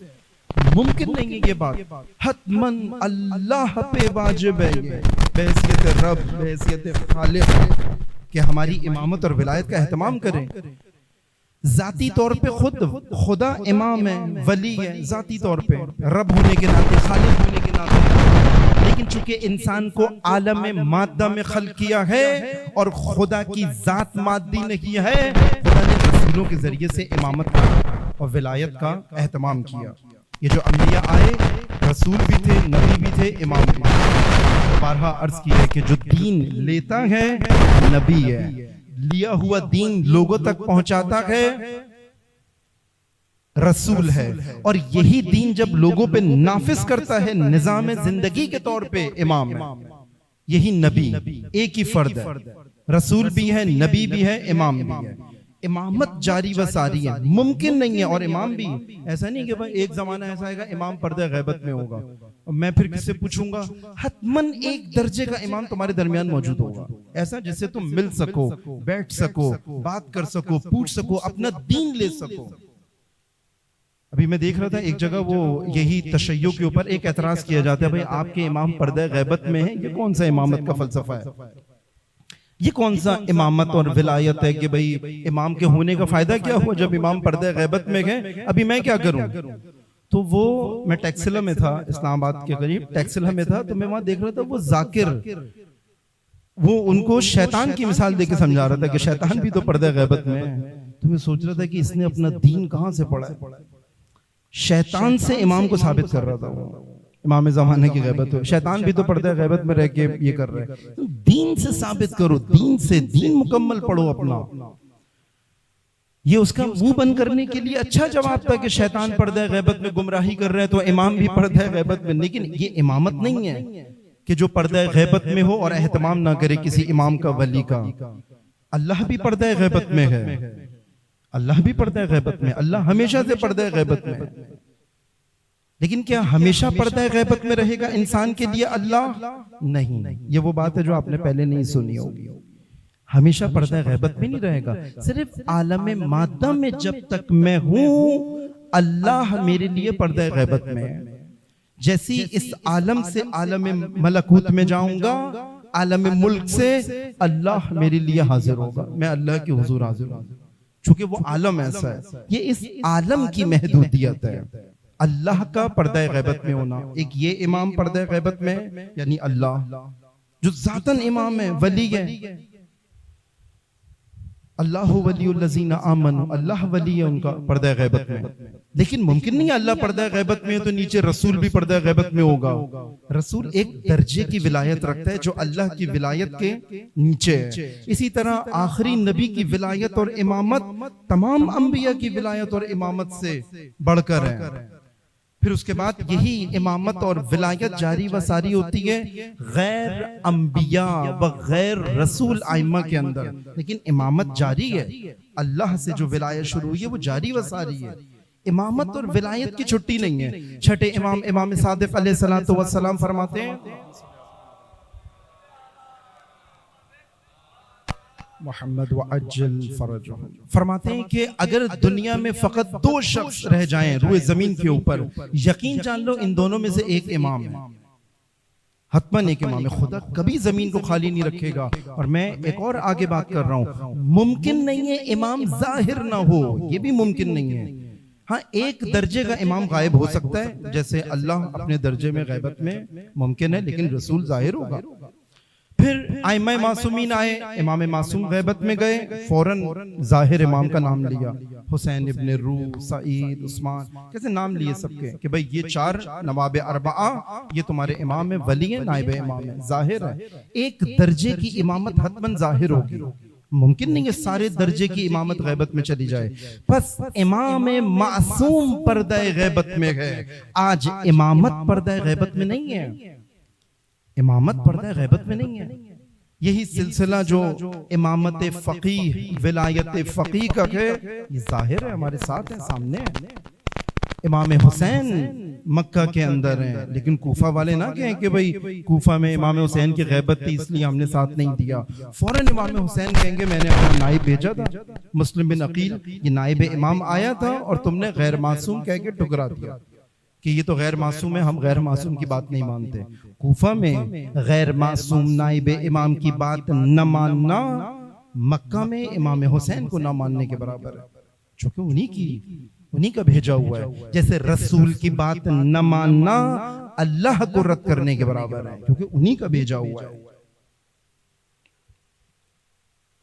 ممکن نہیں ہے یہ بات۔ حتماً اللہ پہ واجب ہے یہ، بحیثیت رب، بحیثیت خالق، کہ ہماری امامت اور ولایت کا اہتمام کریں. ذاتی طور پہ خود خدا امام ہے، ولی ہے ذاتی طور پہ، رب ہونے کے ناطے، خالق ہونے کے ناطے، لیکن چونکہ انسان کو عالم مادہ میں خلق کیا ہے اور خدا کی ذات مادی نہیں ہے، خدا نے رسولوں کے ذریعے سے امامت کا اور ولایت کا اہتمام کیا. یہ جو انبیاء آئے رسول بھی تھے، نبی بھی تھے، امام بھی تھے. بارہا عرض کی ہے کہ جو دین لیتا ہے نبی ہے، لیا ہوا دین لوگوں تک پہنچاتا ہے رسول ہے، اور یہی دین جب لوگوں پہ نافذ کرتا ہے نظام زندگی کے طور پہ امام ہے. یہی نبی ایک ہی فرد ہے، رسول بھی ہے، نبی بھی ہے، امام بھی ہے. امامت جاری و ساری ہے، ممکن نہیں ہے. اور امام بھی ایسا نہیں کہ بھائی ایک زمانہ ایسا آئے گا امام پردہ غیبت میں ہوگا اور میں پھر کس سے پوچھوں گا. حتماً ایک درجے کا امام تمہارے درمیان موجود ہوگا، ایسا جس سے تم مل سکو، بیٹھ سکو، بات کر سکو، پوچھ سکو، اپنا دین لے سکو. ابھی میں دیکھ رہا تھا ایک جگہ وہ یہی تشیع کے اوپر ایک اعتراض کیا جاتا ہے، بھائی آپ کے امام پردہ غیبت میں ہیں، یہ کون سا امامت کا فلسفہ ہے؟ یہ کون سا امامت اور ولایت ہے کہ بھئی امام کے ہونے کا فائدہ کیا ہوا جب امام پردہ غیبت میں گئے، ابھی میں کیا کروں؟ تو وہ میں ٹیکسلا میں تھا، اسلام آباد کے قریب ٹیکسلا میں تھا، تو میں وہاں دیکھ رہا تھا وہ ذاکر، وہ ان کو شیطان کی مثال دے کے سمجھا رہا تھا کہ شیطان بھی تو پردہ غیبت میں ہے. تو میں سوچ رہا تھا کہ اس نے اپنا دین کہاں سے پڑھا ہے؟ شیطان سے امام کو ثابت کر رہا تھا وہ امام زمانے کی غیبت ہو. شیطان بھی تو پردہ غیبت میں رہ کے یہ کر رہے ہیں. دین سے ثابت کرو، دین سے، دین مکمل پڑھو اپنا. یہ اس کا منہ بند کرنے کے لیے اچھا جواب تھا کہ شیطان پردہ غیبت میں گمراہی کر رہے ہیں تو امام بھی پردہ غیبت میں. لیکن یہ امامت نہیں ہے کہ جو پردہ غیبت میں ہو اور اہتمام نہ کرے کسی امام کا، ولی کا. اللہ بھی پردہ غیبت میں ہے، اللہ بھی پردہ غیبت میں، اللہ ہمیشہ سے پردہ غیبت میں. لیکن کیا ہمیشہ پردہ غیبت میں رہے گا انسان کے لیے اللہ؟ نہیں. یہ وہ بات ہے جو آپ نے پہلے نہیں سنی ہوگی. ہمیشہ پردہ غیبت میں نہیں رہے گا. صرف عالم مادہ میں جب تک میں ہوں اللہ میرے لیے پردہ غیبت میں ہے. جیسی اس عالم سے عالم ملکوت میں جاؤں گا، عالم ملک سے اللہ میرے لیے حاضر ہوگا، میں اللہ کے حضور حاضر ہوں. چونکہ وہ عالم ایسا ہے، یہ اس عالم کی محدودیت ہے. اللہ کا پردہ غیبت میں ہونا. ایک یہ امام پردہ غیبت میں ہے، یعنی اللہ جو ذاتاً امام ہے، ولی ہے. اللہ ولی الذین آمنوا، اللہ ولی ہے ان کا پردہ غیبت میں. لیکن ممکن نہیں اللہ پردہ غیبت میں ہے تو نیچے رسول بھی پردہ غیبت میں ہوگا. رسول ایک درجے کی ولایت رکھتا ہے جو اللہ کی ولایت کے نیچے ہے. اسی طرح آخری نبی کی ولایت اور امامت تمام انبیاء کی ولایت اور امامت سے بڑھ کر ہے. پھر اس کے بعد یہی امامت اور ولایت جاری و ساری ہوتی ہے غیر انبیاء و غیر رسول ائمہ کے اندر. لیکن امامت جاری ہے، اللہ سے جو ولایت شروع ہوئی ہے وہ جاری و ساری ہے. امامت اور ولایت کی چھٹی نہیں ہے. چھٹے امام امام صادق علیہ السلام فرماتے ہیں، محمد وعجل فرجہم، فرماتے ہیں کہ اگر دنیا میں فقط 2 شخص رہ جائیں روئے زمین کے اوپر، یقین جان لو ان دونوں میں سے ایک امام ہے، حتماً ایک امام ہے. خدا کبھی زمین کو خالی نہیں رکھے گا. اور میں ایک اور آگے بات کر رہا ہوں، ممکن نہیں ہے امام ظاہر نہ ہو، یہ بھی ممکن نہیں ہے. ہاں ایک درجے کا امام غائب ہو سکتا ہے، جیسے اللہ اپنے درجے میں غیبت میں ممکن ہے، لیکن رسول ظاہر ہوگا. پھر ائمہ معصومین آئے، امام معصوم غیبت میں گئے، فوراً ظاہر امام کا نام لیا. حسین ابن روح، سعید، عثمان، کیسے نام لیے سب کے کہ بھئی یہ 4 نواب اربعہ یہ تمہارے امام ہیں، ولی ہیں، نائب امام ہیں. ظاہر ہے ایک درجے کی امامت حتماً ظاہر ہوگی. ممکن نہیں ہے سارے درجے کی امامت غیبت میں چلی جائے. پس امام معصوم پردہ غیبت میں ہے. آج امامت پردہ غیبت میں نہیں ہے، امامت پردہ غیبت میں نہیں ہے. یہی سلسلہ جو امامت فقیہ، ولایت فقیہ کا ہے، یہ ظاہر ہے، ہمارے ساتھ ہے، سامنے ہے. امام حسین مکہ کے اندر ہیں، لیکن کوفہ والے نہ کہیں کہ بھئی کوفہ میں امام حسین کی غیبت تھی اس لیے ہم نے ساتھ نہیں دیا. فوراً امام حسین کہیں گے میں نے اپنا نائب بھیجا تھا. مسلم بن عقیل یہ نائب امام آیا تھا اور تم نے غیر معصوم کہہ کے ٹکرا دیا کہ یہ تو غیر معصوم ہے، ہم غیر معصوم کی بات نہیں مانتے. کوفہ میں غیر معصوم نائب امام کی بات نہ ماننا مکہ میں امام حسین کو نہ ماننے کے برابر ہے، چونکہ انہی کا بھیجا ہوا ہے. جیسے رسول کی بات نہ ماننا اللہ کو رد کرنے کے برابر ہے، کیونکہ انہی کا بھیجا ہوا ہے.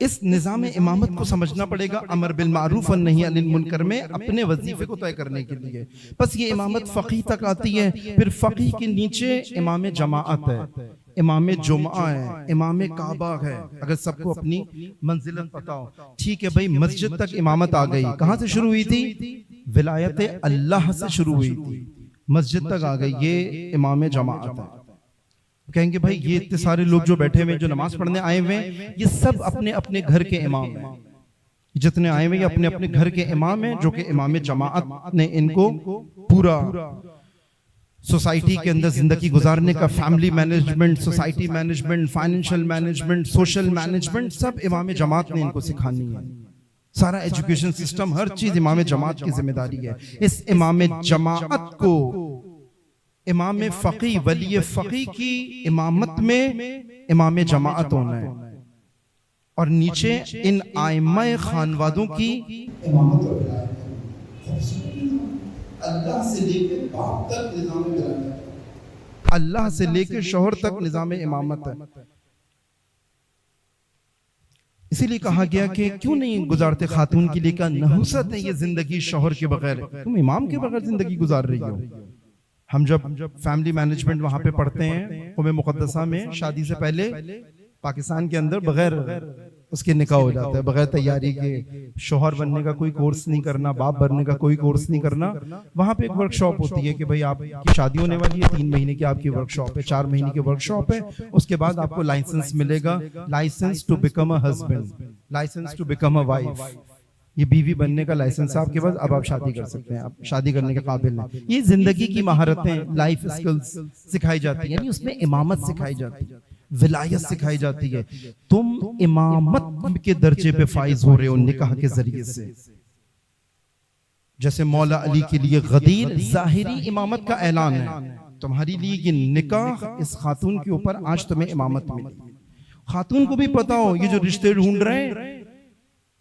اس نظام امامت کو سمجھنا پڑے گا امر بالمعروف والنہی عن المنکر میں اپنے وظیفے کو طے کرنے کے لیے. بس یہ امامت فقیہ تک آتی ہے، پھر فقیہ کے نیچے امام جماعت ہے، امام جمعہ ہے، امام کعبہ ہے. اگر سب کو اپنی منزلت پتا ہو، ٹھیک ہے بھائی، مسجد تک امامت آ گئی. کہاں سے شروع ہوئی تھی؟ ولایت اللہ سے شروع ہوئی تھی، مسجد تک آ گئی، یہ امام جماعت ہے. کہیں گے بھائی یہ اتنے سارے لوگ جو بیٹھے ہوئے جو نماز پڑھنے آئے ہوئے ہیں، یہ سب اپنے اپنے گھر کے امام ہیں. جتنے آئے ہوئے یہ اپنے اپنے گھر کے امام ہیں، جو کہ امام جماعت نے ان کو پورا سوسائٹی کے اندر زندگی گزارنے کا family management, society management, financial management, social management سب امام جماعت نے ان کو سکھانی ہے. سارا ایجوکیشن سسٹم، ہر چیز امام جماعت کی ذمہ داری ہے. اس امام جماعت کو امام فقی ولی فقی کی امامت میں امام جماعت ہونا ہے، اور نیچے ان آئمہ خانوادوں کی امامت اور ولایت ہے. اللہ سے لے کے باپ تک نظام ولایت ہے، اللہ سے لے کے شوہر تک نظام امامت ہے. اسی لیے کہا گیا کہ کیوں نہیں گزارتے خاتون کے لیے، کا نحوست ہے یہ زندگی شوہر کے بغیر، تم امام کے بغیر زندگی گزار رہی ہو. ہم جب فیملی مینجمنٹ وہاں پہ پڑھتے ہیں قوم مقدسہ میں، شادی سے پہلے پاکستان کے اندر بغیر اس کے نکاح ہو جاتا ہے، بغیر تیاری کے. شوہر بننے کا کوئی کورس نہیں کرنا، باپ بننے کا کوئی کورس نہیں کرنا. وہاں پہ ایک ورک شاپ ہوتی ہے کہ بھئی آپ کی شادی ہونے والی ہے، 3 مہینے کی آپ کی ورک شاپ ہے، 4 مہینے کی ورک شاپ ہے. اس کے بعد آپ کو لائسنس ملے گا، licence to become a husband, licence to become a wife. یہ بیوی بننے کا لائسنس آپ کے بعد، اب آپ شادی کر سکتے ہیں، آپ شادی کرنے کے قابل ہیں. یہ زندگی کی مہارتیں، لائف سکلز سکھائی جاتی ہیں، یعنی اس میں امامت سکھائی جاتی ہے، ولایت سکھائی جاتی ہے. تم امامت کے درجے پہ فائز ہو رہے ہو نکاح کے ذریعے سے. جیسے مولا علی کے لیے غدیر ظاہری امامت کا اعلان ہے، تمہاری لیے یہ نکاح اس خاتون کے اوپر آج تمہیں امامت ملی. خاتون کو بھی پتا ہو یہ جو رشتے ڈھونڈ رہے ہیں،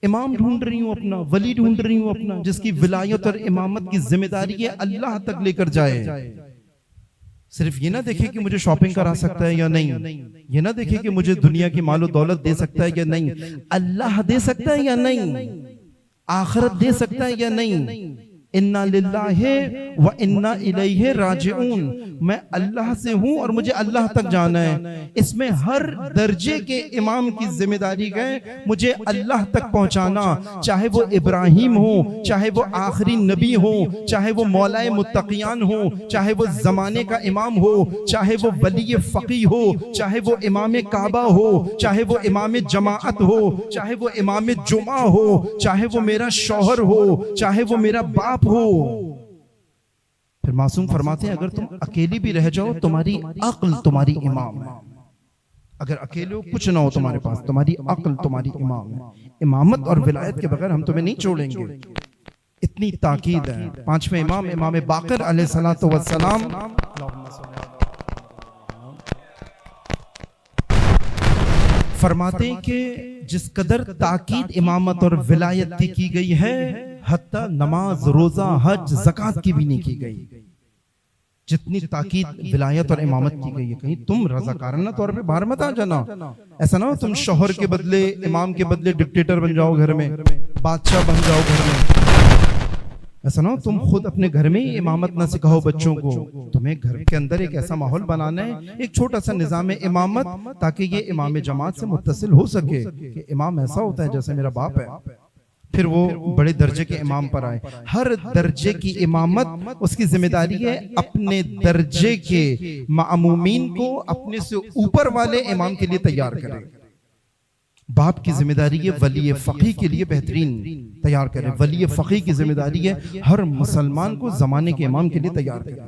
امام ڈھونڈ رہی ہوں اپنا، ولی ڈھونڈ رہی ہوں اپنا، جس کی ولایت اور امامت کی ذمہ داری ہے اللہ تک لے کر جائے. صرف یہ نہ دیکھے کہ مجھے شاپنگ کرا سکتا ہے یا نہیں، یہ نہ دیکھے کہ مجھے دنیا کی مال و دولت دے سکتا ہے یا نہیں، اللہ دے سکتا ہے یا نہیں، آخرت دے سکتا ہے یا نہیں. انا للہ و انا الیہ راجعون، میں اللہ سے ہوں اور مجھے اللہ تک جانا ہے. اس میں ہر درجے کے امام کی ذمہ داری ہے مجھے اللہ تک پہنچانا، چاہے وہ ابراہیم ہو، چاہے وہ آخری نبی ہو، چاہے وہ مولائے متقیان ہو، چاہے وہ زمانے کا امام ہو، چاہے وہ ولی فقی ہو، چاہے وہ امام کعبہ ہو، چاہے وہ امام جماعت ہو، چاہے وہ امام جمعہ ہو، چاہے وہ میرا شوہر ہو، چاہے وہ میرا باپ ہو. پھر معصوم فرماتے ہیں اگر تم اکیلی بھی رہ جاؤ تمہاری عقل تمہاری امام ہے. اگر اکیلے ہو کچھ نہ ہو تمہارے پاس، تمہاری عقل تمہاری امام ہے. امامت اور ولایت کے بغیر ہم تمہیں نہیں چھوڑیں گے. اتنی تاکید ہے. 5ویں امام امام باقر علیہ السلام فرماتے ہیں کہ جس قدر تاکید امامت اور ولایت کی گئی ہے، حتیٰ نماز، روزہ، حج، زکوٰۃ کی بھی نہیں کی گئی. جتنی تاکید ولایت اور امامت کی گئی ہے، کہیں تم رضاکارانہ طور پہ باہر مت آ جانا. ایسا نہ ہو تم شوہر کے بدلے، امام کے بدلے ڈکٹیٹر بن جاؤ گھر میں، بادشاہ بن جاؤ گھر میں. ایسا نہ ہو تم خود اپنے گھر میں ہی امامت نہ سکھاؤ بچوں کو. تمہیں گھر کے اندر ایک ایسا ماحول بنانا ہے، ایک چھوٹا سا نظام امامت، تاکہ یہ امام جماعت سے متصل ہو سکے کہ امام ایسا ہوتا ہے جیسے میرا باپ ہے. پھر وہ بڑے درجے کے امام پر آئے. ہر درجے کی امامت اس کی ذمہ داری ہے اپنے درجے کے معمومین کو اپنے سے اوپر والے امام کے لیے تیار کرے. باپ کی ذمہ داری ہے ولی فقی کے لیے بہترین تیار کرے. ولی فقی کی ذمہ داری ہے ہر مسلمان کو زمانے کے امام کے لیے تیار کرے.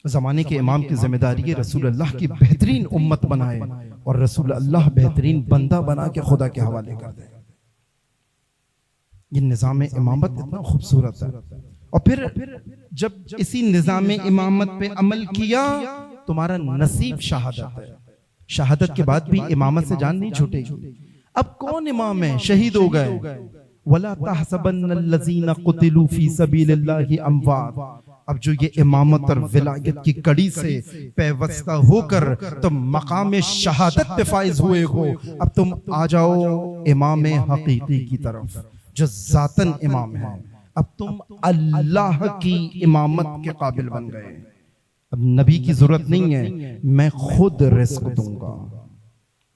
زمانے کے امام کی ذمہ داری ہے رسول اللہ کی بہترین امت بنائے اور رسول اللہ بہترین بندہ بنا کے خدا کے حوالے کر دے. یہ نظام امامت اتنا خوبصورت ہے. اور پھر جب اسی نظام امامت پہ عمل کیا تمہارا نصیب شہادت ہے. شہادت کے بعد بھی امامت سے جان نہیں چھوٹے گی. اب کون امام ہے؟ شہید ہو گئے. وَلَا تَحْسَبَنَّ الَّذِينَ قُتِلُوا فِي سَبِيلِ اللَّهِ أَمْوَاتٌ. اب جو یہ امامت اور ولایت کی کڑی سے پیوستہ ہو کر تم مقام شہادت پہ فائز ہوئے ہو، اب تم آ جاؤ امام حقیقی کی طرف جو ذاتاً امام ہے. اب تم اللہ کی امامت کے قابل بن گئے. اب نبی کی ضرورت نہیں ہے، میں خود رزق دوں گا،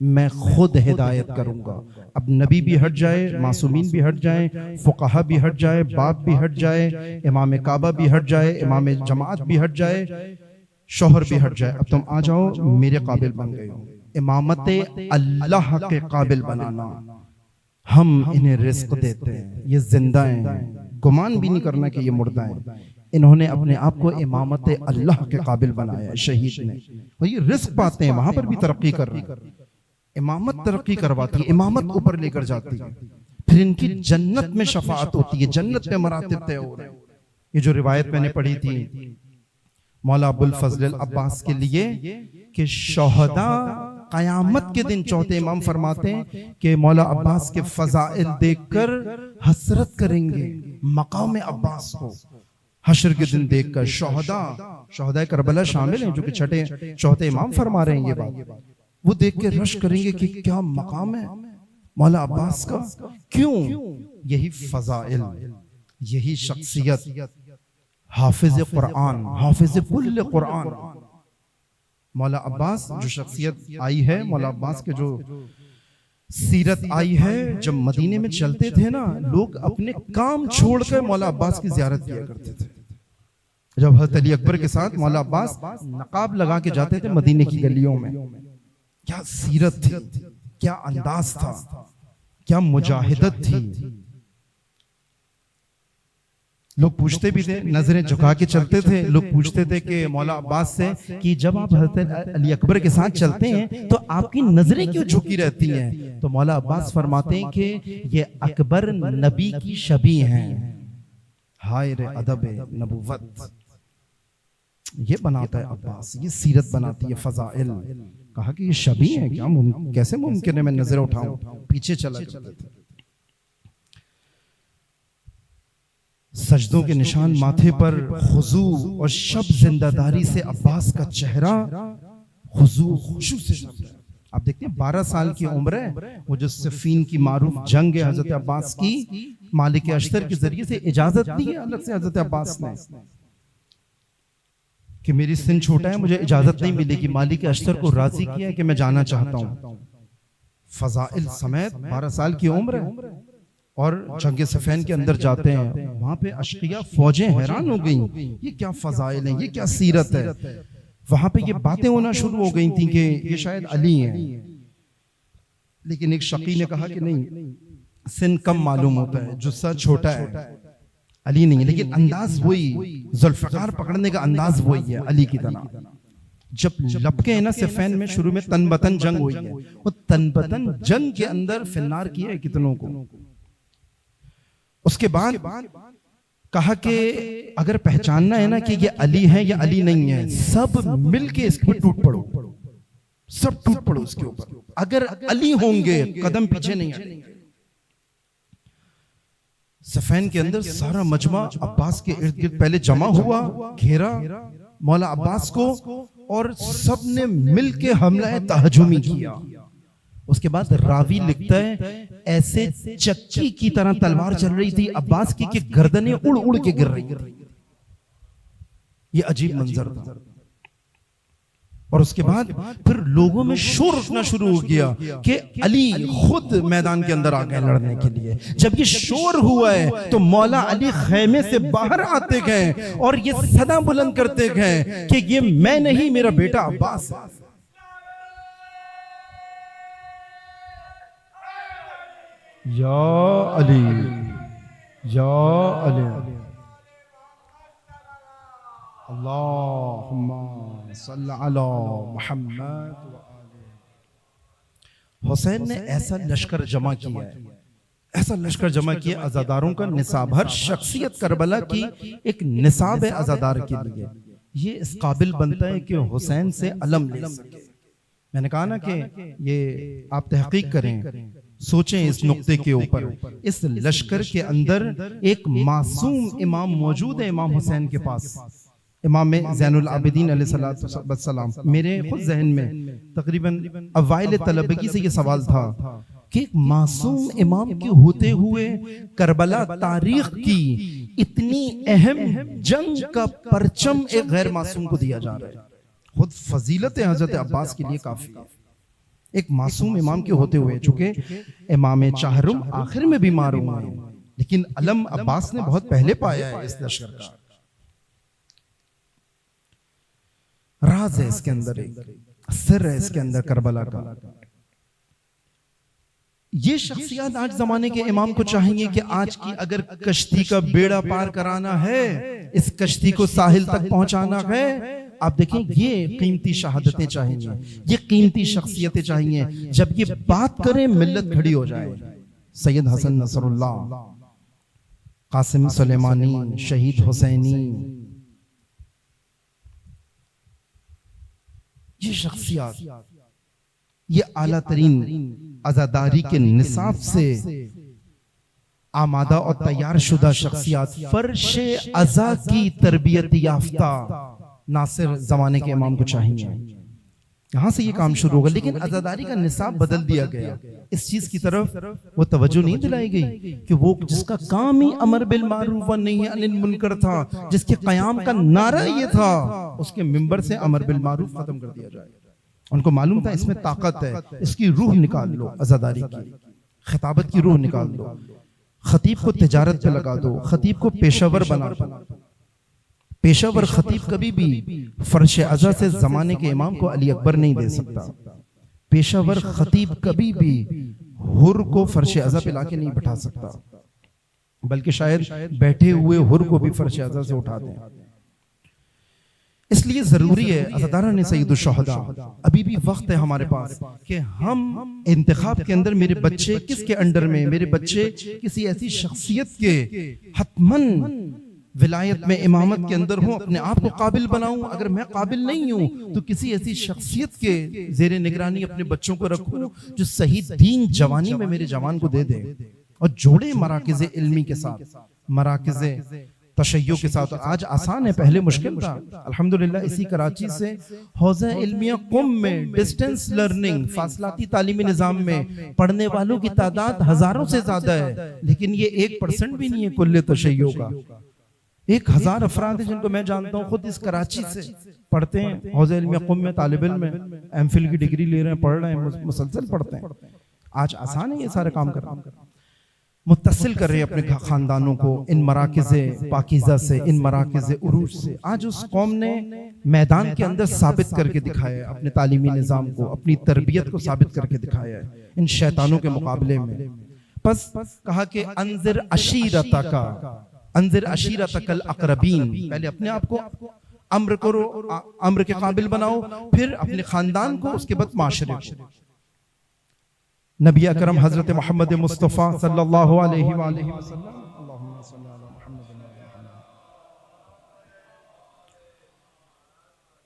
میں خود ہدایت کروں گا. اب نبی بھی ہٹ جائے، معصومین بھی ہٹ جائیں، فقہا بھی ہٹ جائے، باپ بھی ہٹ جائے، امام کعبہ بھی ہٹ جائے، امام جماعت بھی ہٹ جائے، شوہر بھی ہٹ جائے، اب تم آ جاؤ میرے قابل بن گئے ہو. امامت اللہ کے قابل بنانا. ہم انہیں رزق دیتے ہیں، یہ زندہ ہیں، گمان بھی نہیں کرنا کہ یہ مردہ ہیں. انہوں نے اپنے آپ کو امامت اللہ کے قابل بنایا. شہید نے اور یہ رزق پاتے ہیں، وہاں پر بھی ترقی کر رہے ہیں. امامت ترقی کرواتی ہے، امامت اوپر لے کر جاتی ہے، پھر ان کی جنت میں شفاعت ہوتی ہے، جنت پہ مراتب طے ہو رہے ہیں. یہ جو روایت میں نے پڑھی تھی مولا ابو الفضل العباس کے لیے کہ شہداء قیامت کے دن چوتھے امام فرماتے ہیں کہ مولا عباس کے فضائل دیکھ کر حسرت کریں گے مقام عباس کو. حشر کے دن دیکھ کر شہداء کربلا شامل ہیں جو کہ چھٹے چوتھے امام فرما رہے ہیں یہ بات. وہ دیکھ کے رش کریں گے کہ کیا مقام ہے مولا عباس کا. کیوں؟ یہی فضائل، یہی شخصیت، حافظ قرآن، حافظ کل قرآن. مولا عباس جو شخصیت آئی ہے، مولا عباس کے جو سیرت آئی ہے، جب مدینے میں چلتے تھے نا لوگ اپنے کام چھوڑ کر مولا عباس کی زیارت کیا کرتے تھے. جب حضرت علی اکبر کے ساتھ مولا عباس نقاب لگا کے جاتے تھے مدینے کی گلیوں میں، کیا سیرت تھی، کیا انداز تھا، کیا مجاہدت تھی. لوگ پوچھتے بھی تھے، نظریں جھکا کے چلتے تھے. لوگ پوچھتے تھے کہ مولا عباس سے کہ جب آپ حضرت علی اکبر کے ساتھ چلتے ہیں تو آپ کی نظریں کیوں جھکی رہتی ہیں؟ تو مولا عباس فرماتے ہیں کہ یہ اکبر نبی کی شبیہ ہیں. ہائے رے ادب نبوت، یہ بناتا ہے عباس، یہ سیرت بناتی ہے، فضائل. کہا کہ یہ شبیہ ہیں، کیا کیسے ممکن ہے میں نظر اٹھاؤں؟ پیچھے چلا کرتے تھے. سجدوں کے نشان ماتھے پر، خضوع اور شب زندہ داری سے عباس کا چہرہ خضوع خشوع سے شب ہے. آپ دیکھتے ہیں 12 سال کی عمر ہے. وہ جو صفین کی معروف جنگ ہے حضرت عباس کی، مالک اشتر کے ذریعے سے اجازت دی ہے الگ سے حضرت عباس نے کہ میری سن چھوٹا ہے، مجھے اجازت نہیں ملے گی. مالک اشتر کو راضی کیا ہے کہ میں جانا چاہتا ہوں. فضائل سمیت 12 سال کی عمر ہے اور جنگ صفین کے اندر جاتے ہیں. وہاں پہ اشقیاء فوجیں حیران ہو گئیں، یہ کیا فضائل ہیں، یہ کیا سیرت ہے. وہاں پہ یہ باتیں ہونا شروع ہو گئی تھیں کہ یہ شاید علی ہیں. لیکن ایک شقی نے کہا کہ نہیں، سن کم معلوم ہوتا ہے، جثہ چھوٹا ہے، علی نہیں. لیکن انداز وہی، ذوالفقار پکڑنے کا انداز وہی ہے علی کی طرح. جب لپکے ہیں نا صفین میں، شروع میں تن بتن جنگ ہوئی ہے، وہ تن بتن جنگ کے اندر فنار کیا ہے کتنوں کو. اس کے بعد کہا کہ اگر پہچاننا ہے نا کہ یہ علی ہے یا علی نہیں ہے، سب مل کے اس پر ٹوٹ پڑو، سب ٹوٹ پڑو اس کے اوپر. اگر علی ہوں گے قدم پیچھے نہیں ہٹیں گے. صفین کے اندر سارا مجمع عباس کے ارد گرد پہلے جمع ہوا، گھیرا مولا عباس کو، اور سب نے مل کے حملہ تہجمی کیا. اس کے بعد راوی لکھتا ہے ایسے چکی کی طرح تلوار چل رہی تھی عباس کی کہ گردنیں اڑ اڑ کے گر رہی تھیں. یہ عجیب منظر تھا. اور اس کے بعد پھر لوگوں میں شور اٹھنا شروع ہو گیا کہ علی خود میدان کے اندر آ گئے لڑنے کے لیے. جب یہ شور ہوا ہے تو مولا علی خیمے سے باہر آتے گئے اور یہ صدا بلند کرتے گئے کہ یہ میں نہیں، میرا بیٹا عباس ہے. یا علی، یا علی، اللہم صلی علی محمد. حسین نے ایسا لشکر جمع کیا ہے، ایسا لشکر جمع کیا عزاداروں کا نصاب. ہر شخصیت کربلا کی ایک نصاب ہے عزادار کے لیے. یہ اس قابل بنتا ہے کہ حسین سے علم لے سکے. میں نے کہا نا کہ یہ آپ تحقیق کریں، سوچیں اس نقطے کے اوپر. اس لشکر کے اندر ایک معصوم امام موجود ہے امام حسین کے پاس، امام زین العابدین علیہ السلام. میرے خود ذہن میں تقریباً اوائل طلبگی سے یہ سوال تھا کہ ایک معصوم امام کے ہوتے ہوئے کربلا تاریخ کی اتنی اہم جنگ کا پرچم ایک غیر معصوم کو دیا جا رہا ہے. خود فضیلت حضرت عباس کے لیے کافی ہے. ایک معصوم امام کے ہوتے ہوئے، چونکہ امام چہرم آخر میں بیمار ہوئے ہیں، لیکن علم عباس نے بہت پہلے پایا ہے اس لشکر کا. راز ہے اس کے اندر، ایک سر ہے اس کے اندر کربلا کا. یہ شخصیات آج زمانے کے امام کو چاہیے کہ آج کی اگر کشتی کا بیڑا پار کرانا ہے، اس کشتی کو ساحل تک پہنچانا ہے، آپ دیکھیں یہ قیمتی شہادتیں چاہیے، یہ قیمتی شخصیتیں چاہیے. جب یہ بات کریں ملت کھڑی ہو جائے. سید حسن نصر اللہ، قاسم سلیمانی، شہید حسینی، یہ شخصیات، یہ اعلیٰ ترین عزاداری کے نصاب سے آمادہ اور تیار شدہ شخصیات، فرش عزا کی تربیت یافتہ ناصر زمانے کے امام کو چاہیے. یہاں سے یہ کام شروع ہوگا. لیکن عزاداری کا نصاب بدل دیا گیا. اس چیز کی طرف وہ توجہ نہیں دلائی گئی کہ وہ جس کا کام ہی امر بالمعروف و نہی عن المنکر تھا، جس کے قیام کا نعرہ یہ تھا، اس کے منبر سے امر بالمعروف ختم کر دیا جائے. ان کو معلوم تھا اس میں طاقت ہے، اس کی روح نکال لو، عزاداری کی خطابت کی روح نکال دو. خطیب کو تجارت پہ لگا دو، خطیب کو پیشاور بنا دو. پیشاور خطیب کبھی بھی فرش عزا سے زمانے کے امام کو علی اکبر نہیں دے سکتا. پیشاور خطیب کبھی بھی حر کو فرش عزا پہ لا کے نہیں بٹھا سکتا، بلکہ شاید بیٹھے ہوئے حر کو بھی فرش عزا سے اٹھا دیں. اس لیے ضروری ہے عزاداران سید الشہداء، ابھی بھی وقت ہے ہمارے پاس کہ ہم انتخاب کے اندر میرے بچے کس کے انڈر میں، میرے بچے کسی ایسی شخصیت کے حتماً ولایت میں امامت کے اندر ہوں، اپنے آپ کو قابل بناؤں. اگر میں قابل نہیں ہوں تو کسی ایسی شخصیت کے زیر نگرانی اپنے بچوں کو رکھوں جو صحیح دین جوانی میں میرے جوان کو دے دے اور جوڑے مراکز علمی کے ساتھ، مراکز تشیع کے ساتھ. آج آسان ہے، پہلے مشکل تھا. الحمدللہ اسی کراچی سے حوزہ علمیہ قم میں ڈسٹنس لرننگ، فاصلاتی تعلیمی نظام میں پڑھنے والوں کی تعداد ہزاروں سے زیادہ ہے، لیکن یہ 1% بھی نہیں ہے کل تشیع کا. 1000 افراد ہیں جن کو میں جانتا ہوں، خود اس کراچی سے پڑھتے ہیں، حوزہ علمیہ قم میں طالب علم ہیں، ایم فل کی ڈگری لے رہے ہیں، پڑھ رہے ہیں، مسلسل پڑھتے ہیں. آج آسان ہے یہ سارے کام کرنا. متصل کر رہے ہیں اپنے خاندانوں کو ان مراکز پاکیزہ سے، ان مراکز عروج سے. آج اس قوم نے میدان کے اندر ثابت کر کے دکھایا ہے اپنے تعلیمی نظام کو، اپنی تربیت کو ثابت کر کے دکھایا ہے ان شیطانوں کے مقابلے میں. پس کہا کہ انذر عشیرتک، انذر عشیرتک الاقربین. پہلے اپنے آپ کو امر کرو، امر کے قابل بناؤ، پھر اپنے خاندان کو، اس کے بعد معاشرے کو. نبی اکرم حضرت محمد مصطفیٰ صلی اللہ علیہ وآلہ وسلم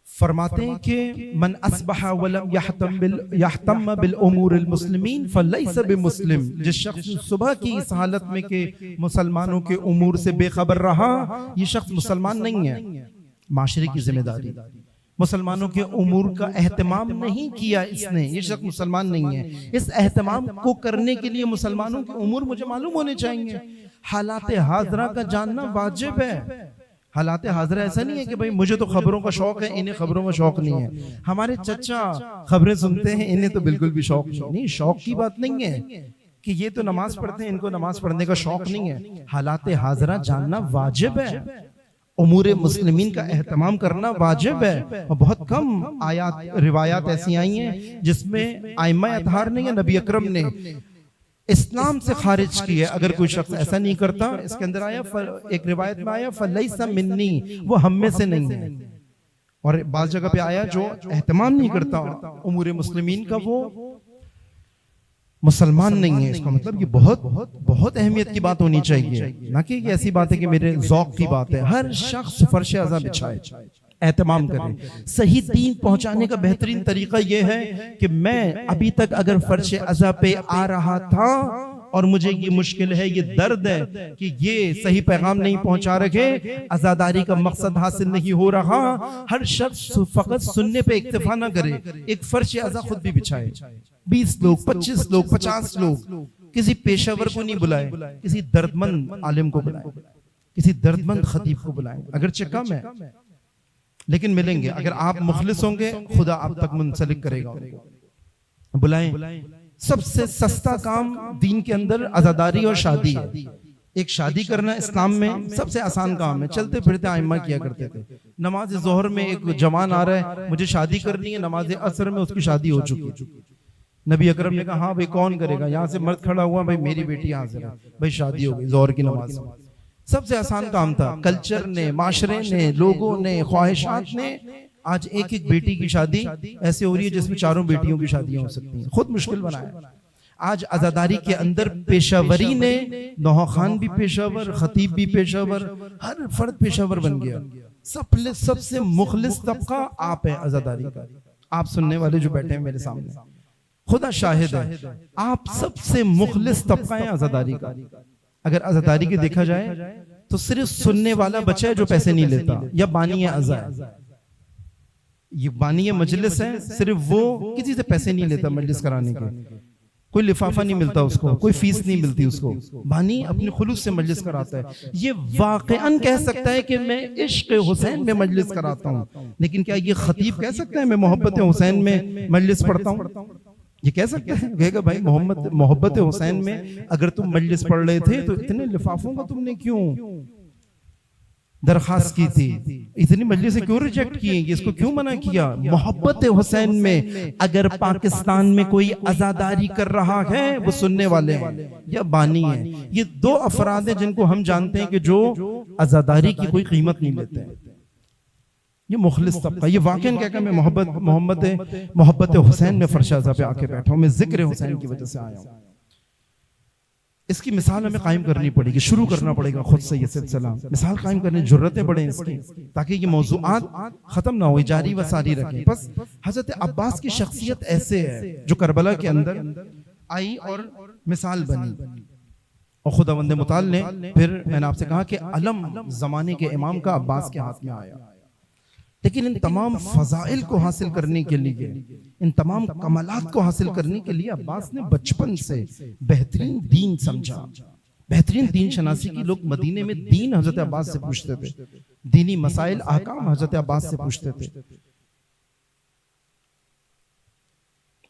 فرماتے ہیں کہ من اصبح ولم یحتم بالامور المسلمین فلیس بمسلم. جس شخص صبح کی اس حالت میں کہ مسلمانوں کے امور سے بے خبر رہا، یہ شخص مسلمان نہیں ہے. معاشرے کی ذمہ داری، مسلمانوں کے امور کا اہتمام نہیں کیا اس نے، یہ شخص مسلمان نہیں ہے. اس اہتمام کو کرنے کے لیے مسلمانوں کے امور مجھے معلوم ہونے چاہیے. حالات حاضرہ کا جاننا واجب ہے. حالات حاضرہ ایسا نہیں ہے کہ بھئی مجھے تو خبروں کا شوق ہے، انہیں خبروں کا شوق نہیں ہے. ہمارے چچا خبریں سنتے ہیں، انہیں تو بالکل بھی شوق نہیں. شوق کی بات نہیں ہے کہ یہ تو نماز پڑھتے ہیں، ان کو نماز پڑھنے کا شوق نہیں ہے. حالات حاضرہ جاننا واجب ہے، امور مسلمین کا اہتمام کرنا واجب ہے. اور بہت کم آیات روایات ایسی آئی ہیں جس میں ائمہ اطہار نے یا نبی اکرم نے اسلام سے خارج کیا. اگر کوئی شخص ایسا نہیں کرتا، اس کے اندر آیا، ایک روایت میں آیا فلیس منی، وہ ہم میں سے نہیں ہے. اور بعض جگہ پہ آیا جو اہتمام نہیں کرتا امور مسلمین کا وہ مسلمان نہیں ہے. اس کا مطلب یہ بہت بہت اہمیت کی بات ہونی چاہیے، نہ کہ یہ ایسی بات ہے کہ میرے ذوق کی بات ہے. ہر شخص فرش عزا بچھائے، اہتمام کریں. صحیح دین پہنچانے کا بہترین طریقہ یہ ہے کہ میں ابھی تک اگر فرش عزا پہ آ رہا تھا اور مجھے یہ مشکل ہے، یہ درد ہے کہ یہ صحیح پیغام نہیں پہنچا رکھے، عزاداری کا مقصد حاصل نہیں ہو رہا، ہر شخص فقط سننے پہ اکتفا نہ کرے، ایک فرش عزا خود بھی بچھائے. 20 لوگ، 25 لوگ، 50 لوگ، کسی پیشہ ور کو نہیں بلائے، کسی دردمند عالم کو بلائے، کسی دردمند خطیب کو بلائیں. اگرچہ کم ہے لیکن ملیں گے. اگر آپ مخلص ہوں گے خدا آپ تک منسلک کرے گا. بلائیں. سب سے سستا کام دین کے اندر عزاداری اور شادی ہے. ایک شادی کرنا اسلام میں سب سے آسان کام ہے. چلتے پھرتے ائمہ کیا کرتے تھے. نماز ظہر میں ایک جوان آ رہا ہے، مجھے شادی کرنی ہے، نماز عصر میں اس کی شادی ہو چکی ہے. نبی اکرم نے کہا ہاں بھائی کون کرے گا؟ یہاں سے مرد کھڑا ہوا، بھائی میری بیٹی یہاں سے، بھائی شادی ہو گئی ظہر کی نماز میں. سب سے آسان کام تھا. کلچر نے، معاشرے نے، لوگوں نے، خواہشات نے آج ایک ایک بیٹی کی شادی ایسے ہو رہی ہے جس میں 4 بیٹیوں کی شادیاں ہو سکتی ہیں. خود مشکل بنایا. آج عزاداری کے اندر پیشہ وری نے، نوحہ خان بھی پیشہ ور، خطیب بھی پیشہ ور، ہر فرد پیشہ ور بن گیا. سب سے مخلص طبقہ آپ ہیں عزاداری کا. آپ سننے والے جو بیٹھے ہیں میرے سامنے، خدا شاہد ہے، آپ سب سے مخلص طبقہ ہیں عزاداری کا. اگر عزاداری کے دیکھا جائے تو صرف سننے والا بچہ ہے جو پیسے نہیں لیتا، یا بانی عزا ہے، یہ بانی مجلس ہے، صرف وہ کسی سے پیسے نہیں لیتا مجلس کرانے کے. کوئی لفافہ نہیں ملتا اس کو، کوئی فیس نہیں ملتی اس کو. بانی اپنے خلوص سے مجلس کراتا ہے. یہ واقعاً کہہ سکتا ہے کہ میں عشق حسین میں مجلس کراتا ہوں، لیکن کیا یہ خطیب کہہ سکتا ہے میں محبت حسین میں مجلس پڑھتا ہوں؟ یہ کہہ سکتا ہے؟ کہے گا بھائی محبت حسین میں اگر تم مجلس پڑھ رہے تھے تو اتنے لفافوں کا تم نے کیوں درخواست کی تھی؟ اتنی مجلسیں کیوں ریجیکٹ کی ہیں؟ اس کو کیوں منع کیا؟ محبت حسین میں اگر پاکستان میں کوئی عزاداری کر رہا ہے وہ سننے والے ہیں یا بانی ہیں. یہ 2 افراد ہیں جن کو ہم جانتے ہیں کہ جو عزاداری کی کوئی قیمت نہیں لیتے ہیں. یہ مخلص طبقہ. یہ واقعاً کہہ کہ میں محبت حسین میں فرش عزا پہ آ کے بیٹھا ہوں، میں ذکر حسین کی وجہ سے آیا ہوں. اس کی مثال ہمیں قائم کرنی پڑے گی، شروع کرنا پڑے گا خود سے یہ سلسلہ. مثال قائم کرنے جرتیں بڑھیں اس کی، تاکہ یہ موضوعات ختم نہ ہو، جاری و ساری رکھیں. بس حضرت عباس کی شخصیت ایسے ہے جو کربلا کے اندر آئی اور مثال بنی. اور خداوند متعال نے پھر میں نے آپ سے کہا کہ علم زمانے کے امام کا عباس کے ہاتھ میں آیا. لیکن ان تمام فضائل کو حاصل کرنے کے لیے، ان تمام کمالات کو حاصل کرنے کے لیے عباس نے بچپن سے بہترین دین سمجھا. بہترین دین شناسی کی لوگ مدینے میں دین حضرت عباس سے پوچھتے تھے، دینی مسائل احکام حضرت عباس سے پوچھتے تھے.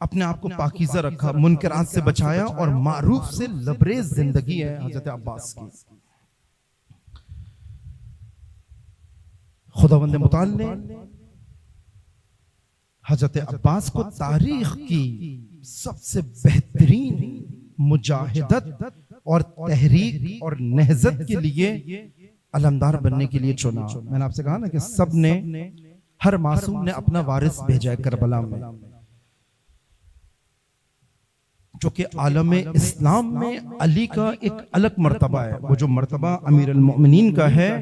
اپنے آپ کو پاکیزہ رکھا، منکرات سے بچایا، اور معروف سے لبریز زندگی ہے حضرت عباس کی. خداوند متعال نے حضرت عباس کو تاریخ کی سب سے بہترین مجاہدت اور تحریک اور نہضت کے لیے علمدار بننے کے لیے چنا. میں نے آپ سے کہا نا کہ سب نے، ہر معصوم نے اپنا وارث بھیجا ہے کربلا میں، جو کہ عالم اسلام میں علی کا ایک الگ مرتبہ ہے. وہ جو مرتبہ امیر المؤمنین کا ہے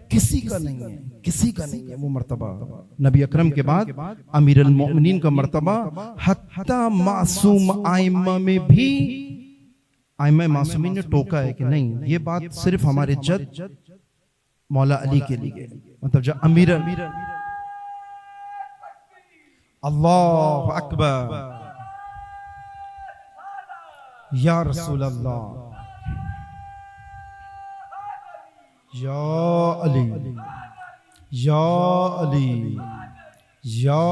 کسی کا نہیں ہے، کسی کا نہیں ہے وہ مرتبہ. نبی اکرم کے بعد امیر المؤمنین کا مرتبہ حتیٰ معصوم آئمہ میں بھی آئمہ معصومین نے ٹوکا ہے کہ نہیں، یہ بات صرف ہمارے جد مولا علی کے لیے. مطلب جب امیر، اللہ اکبر، یا رسول اللہ، یا علی، یا علی، یا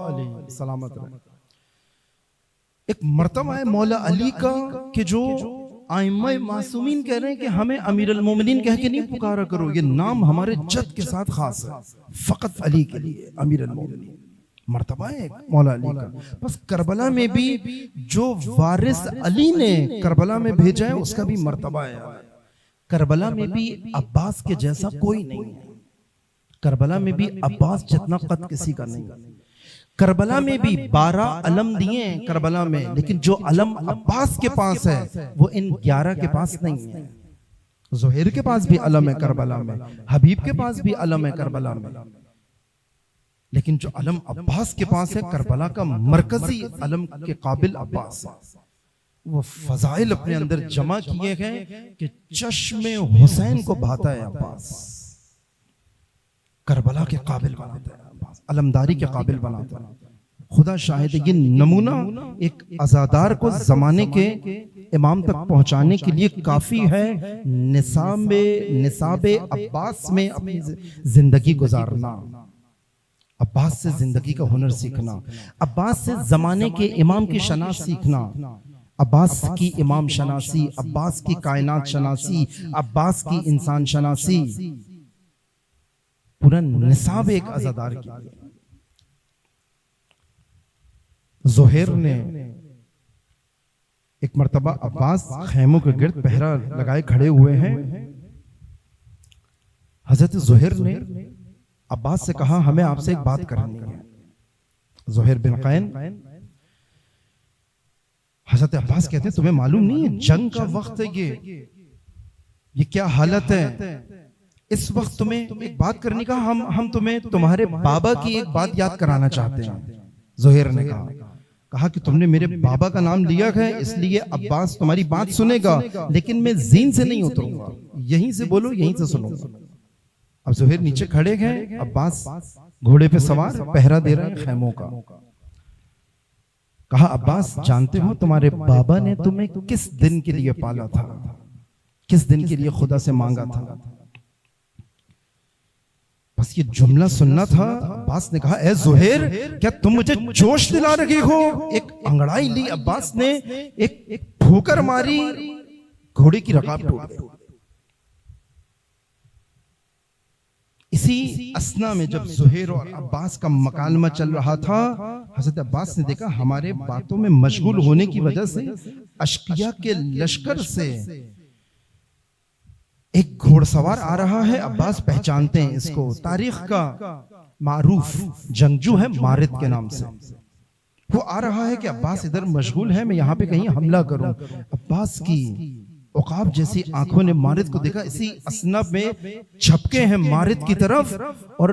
علی، سلامت رہے. ایک مرتبہ ہے مولا علی کا کہ جو آئمہ معصومین کہہ رہے ہیں کہ ہمیں امیر المومنین کہہ کے نہیں پکارا کرو، یہ نام ہمارے جد کے ساتھ خاص ہے، فقط علی کے لیے امیر المومنین. مرتبہ ہے مولا علی کا. بس کربلا میں بھی جو وارث علی نے کربلا میں بھیجا ہے اس کا بھی مرتبہ ہے. کربلا میں بھی عباس کے جیسا کوئی نہیں ہے. کربلا میں بھی عباس جتنا قد کسی کا نہیں. کربلا میں بھی 12 علم دیے ہیں کربلا میں، لیکن جو علم عباس کے پاس ہے وہ ان 11 کے پاس نہیں ہے. زہیر کے پاس بھی علم ہے کربلا میں، حبیب کے پاس بھی علم ہے کربلا میں. لیکن جو علم عباس کے پاس ہے، کربلا کا مرکزی علم کے قابل عباس ہے، وہ فضائل اپنے اندر جمع کیے گئے کہ چشم حسین کو بھاتا ہے عباس، کربلا کے قابل بناتا ہے عباس، علمداری کے قابل بناتا ہے۔ خدا شاہد یہ نمونہ ایک عزادار کو زمانے کے امام تک پہنچانے کے لیے کافی ہے، نصاب عباس میں اپنی زندگی گزارنا، عباس سے زندگی کا ہنر سیکھنا، عباس سے زمانے کے امام کی شناخت سیکھنا، عباس کی امام شناسی، عباس کی کائنات شناسی، عباس کی انسان شناسی، پورا نصاب ایک عزادار کی۔ زہیر نے ایک مرتبہ عباس خیموں کے گرد پہرا لگائے کھڑے ہوئے ہیں، حضرت زہیر نے عباس سے کہا ہمیں آپ سے ایک بات کرنی ہے۔ زہیر بن قین، حضرت عباس کہتے ہیں تمہیں معلوم نہیں ہے جنگ کا وقت ہے، یہ کیا حالت ہے، اس وقت تمہیں ایک بات کرنے کا، ہم تمہیں تمہارے بابا کی ایک بات یاد کرانا چاہتے ہیں۔ زہیر نے کہا کہ تم نے میرے بابا کا نام لیا ہے، اس لیے عباس تمہاری بات سنے گا، لیکن میں زین سے نہیں اتروں گا، یہیں سے بولو یہیں سے سنوں گا۔ اب زہیر نیچے کھڑے گئے، عباس گھوڑے پہ سوار پہرا دے رہے ہیں خیموں کا۔ کہا عباس جانتے ہو تمہارے بابا نے تمہیں کس دن کے لیے پالا تھا، کس دن کے لیے خدا سے مانگا تھا؟ بس یہ جملہ سننا تھا۔ عباس نے کہا اے زہیر کیا تم مجھے جوش دلا رہے ہو؟ ایک انگڑائی لی عباس نے، ایک ٹھوکر ماری، گھوڑے کی رکاب ٹوٹ گئی۔ اسی اسنا میں جب زہیر اور عباس کا مکالمہ چل رہا تھا، حضرت عباس نے دیکھا ہمارے باتوں میں مشغول ہونے کی وجہ سے اشقیاء کے لشکر سے ایک گھوڑ سوار آ رہا ہے۔ عباس پہچانتے ہیں اس کو، تاریخ کا معروف جنگجو ہے مارد کے نام سے، وہ آ رہا ہے کہ عباس ادھر مشغول ہے، میں یہاں پہ کہیں حملہ کروں۔ عباس کی عقاب جیسی آنکھوں نے مارد کو دیکھا، اسی اسنب میں چھپکے ہیں مارد کی طرف، اور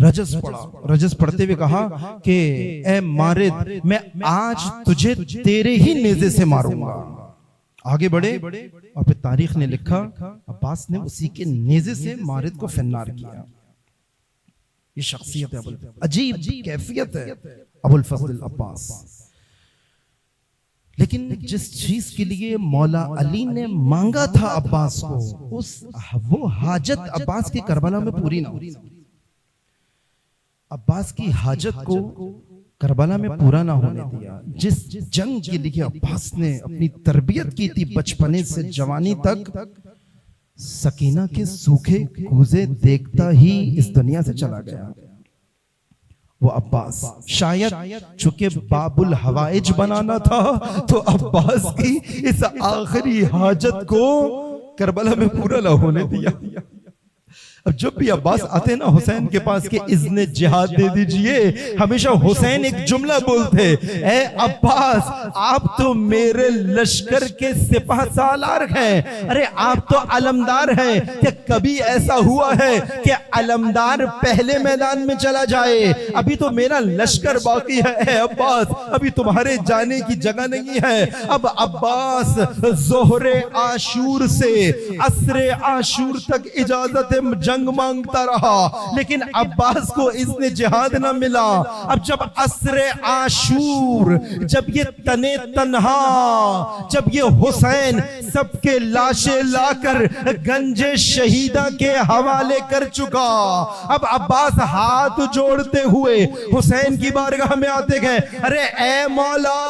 رجز پڑا، رجز پڑھتے ہوئے کہا کہ اے مارد میں آج تجھے تیرے ہی نیزے سے ماروں گا۔ آگے بڑھے اور پھر تاریخ نے لکھا عباس نے اسی کے نیزے سے مارد کو فنار کیا۔ یہ شخصیت ہے، عجیب کیفیت ہے ابو الفضل عباس۔ لیکن جس چیز کے لیے مولا علی نے مانگا تھا عباس کو، وہ حاجت عباس کی کربلا میں پوری نہ ہوئی۔ عباس کی حاجت کو کربلا میں پورا نہ ہونے دیا۔ جس جنگ کے لیے عباس نے اپنی تربیت کی تھی بچپنے سے جوانی تک، سکینہ کے سوکھے کوزے دیکھتا ہی اس دنیا سے چلا گیا وہ عباس۔ شاید چونکہ باب الحوائج بنانا تھا تو عباس کی اس آخری حاجت کو کربلا میں پورا نہ ہونے دیا۔ اب جب بھی عباس آتے نا حسین کے پاس کہ اذن جہاد دے دیجئے، ہمیشہ حسین ایک جملہ بولتے، اے عباس آپ تو میرے لشکر کے سپہ سالار ہیں، ارے آپ تو علمدار ہیں، کہ کبھی ایسا ہوا ہے کہ علمدار پہلے میدان میں چلا جائے؟ ابھی تو میرا لشکر باقی ہے اے عباس، ابھی تمہارے جانے کی جگہ نہیں ہے۔ اب عباس ظہر عاشور سے عصر عاشور تک اجازت جنگ مانگتا رہا، لیکن عباس کو اذن جہاد نہ ملا۔ اب جب عصر عاشور، جب یہ تنے تنہا، جب یہ حسین سب کے لاشیں لا کر گنج شہیدہ کے حوالے کر چکا، اب عباس ہاتھ جوڑتے ہوئے حسین کی بارگاہ میں آتے گئے، ارے اے مولا،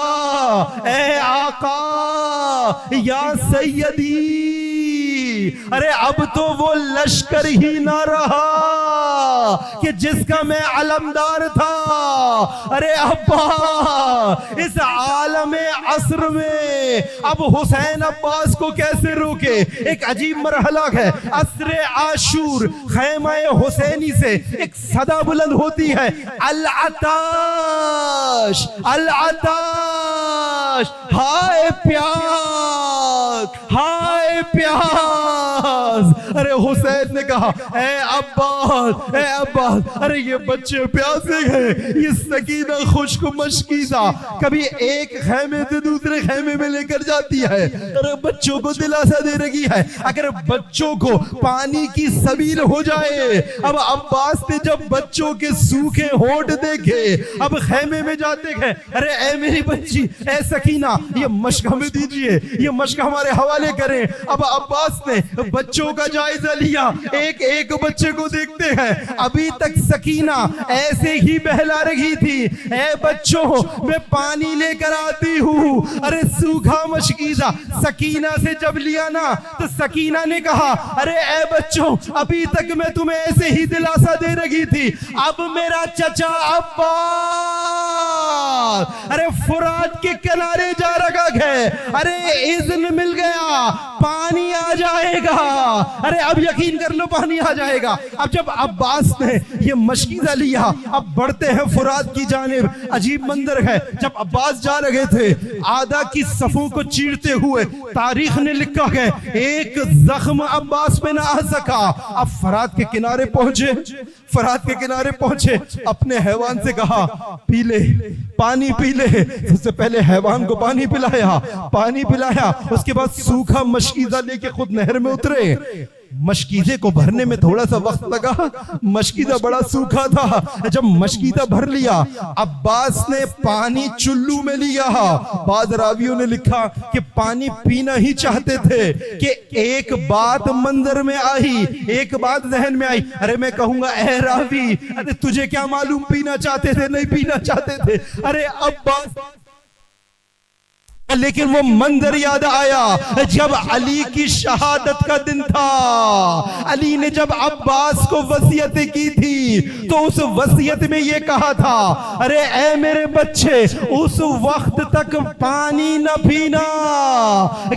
اے آقا، یا سیدی، ارے اب تو وہ لشکر ہی نہ رہا کہ جس کا میں علمدار تھا۔ ارے ابا اس عالم عصر میں اب حسین عباس کو کیسے روکے؟ ایک عجیب مرحلہ ہے۔ عصر عاشور، خیمہ حسینی سے ایک صدا بلند ہوتی ہے، العطاش العطاش، ہائے پیاس ہائے پیاس، ارے حسین نے کہا اے عباس ارے یہ بچے پیاسے ہیں، یہ سکینہ خشک مشکیزہ کبھی ایک خیمے سے دوسرے خیمے میں لے کر جاتی ہے، ارے بچوں کو دلاسا دے رہی ہے، اگر بچوں کو پانی کی سبیل ہو جائے۔ اب عباس نے جب بچوں کے سوکھے ہونٹ دیکھے، اب خیمے میں جاتے ہیں، ارے اے میری بچی، اے سکینہ یہ مشق ہمیں دیجئے، یہ مشق ہمارے حوالے کریں۔ اب عباس نے بچوں کا جائزہ لیا، ایک ایک بچے کو دیکھتے ہیں، ابھی تک سکینہ ایسے ہی بہلا رہی تھی، اے بچوں میں پانی لے کر آتی ہوں، ارے سوکھا مشکیزہ سکینہ سے جب لیا نا تو سکینہ نے کہا ارے اے بچوں ابھی تک میں تمہیں ایسے ہی دلاسا دے رہی تھی، اب میرا چچا عباس ارے فرات کے کنارے جا رہا ہے، ارے اذن مل گیا، پانی آ جائے گا، ارے اب یقین کر لو پانی آ جائے گا۔ اب جب عباس نے یہ مشکیزہ لیا، اب بڑھتے ہیں فرات کی جانب، عجیب منظر ہے، جب عباس جا رہے تھے آدھا کی صفوں کو چیرتے ہوئے تاریخ نے لکھا ہے ایک زخم عباس میں نہ آ سکا۔ اب فرات کے کنارے پہنچے، فرات کے کنارے پہنچے، اپنے حیوان سے کہا پی لے، پانی پی لے۔ اس سے پہلے حیوان کو پانی پلایا، اس کے بعد سوکھا مشکیزہ لے کے خود نہر میں اترے۔ مشکیزے کو بھرنے میں تھوڑا سا وقت لگا، مشکیزہ بڑا سوکھا تھا۔ جب مشکیزہ بھر لیا، عباس نے پانی چلو میں لیا۔ بعض راویوں نے لکھا کہ پانی پینا ہی چاہتے تھے کہ ایک بات منظر میں آئی، ایک بات ذہن میں آئی، ارے میں کہوں گا اے راوی ارے تجھے کیا معلوم پینا چاہتے تھے نہیں پینا چاہتے تھے، ارے عباس، لیکن وہ منظر یاد آیا جب علی کی شہادت کا دن تھا۔ علی نے جب عباس کو وصیت کی تھی تو اس وصیت میں یہ کہا تھا ارے اے میرے بچے اس وقت تک پانی نہ پینا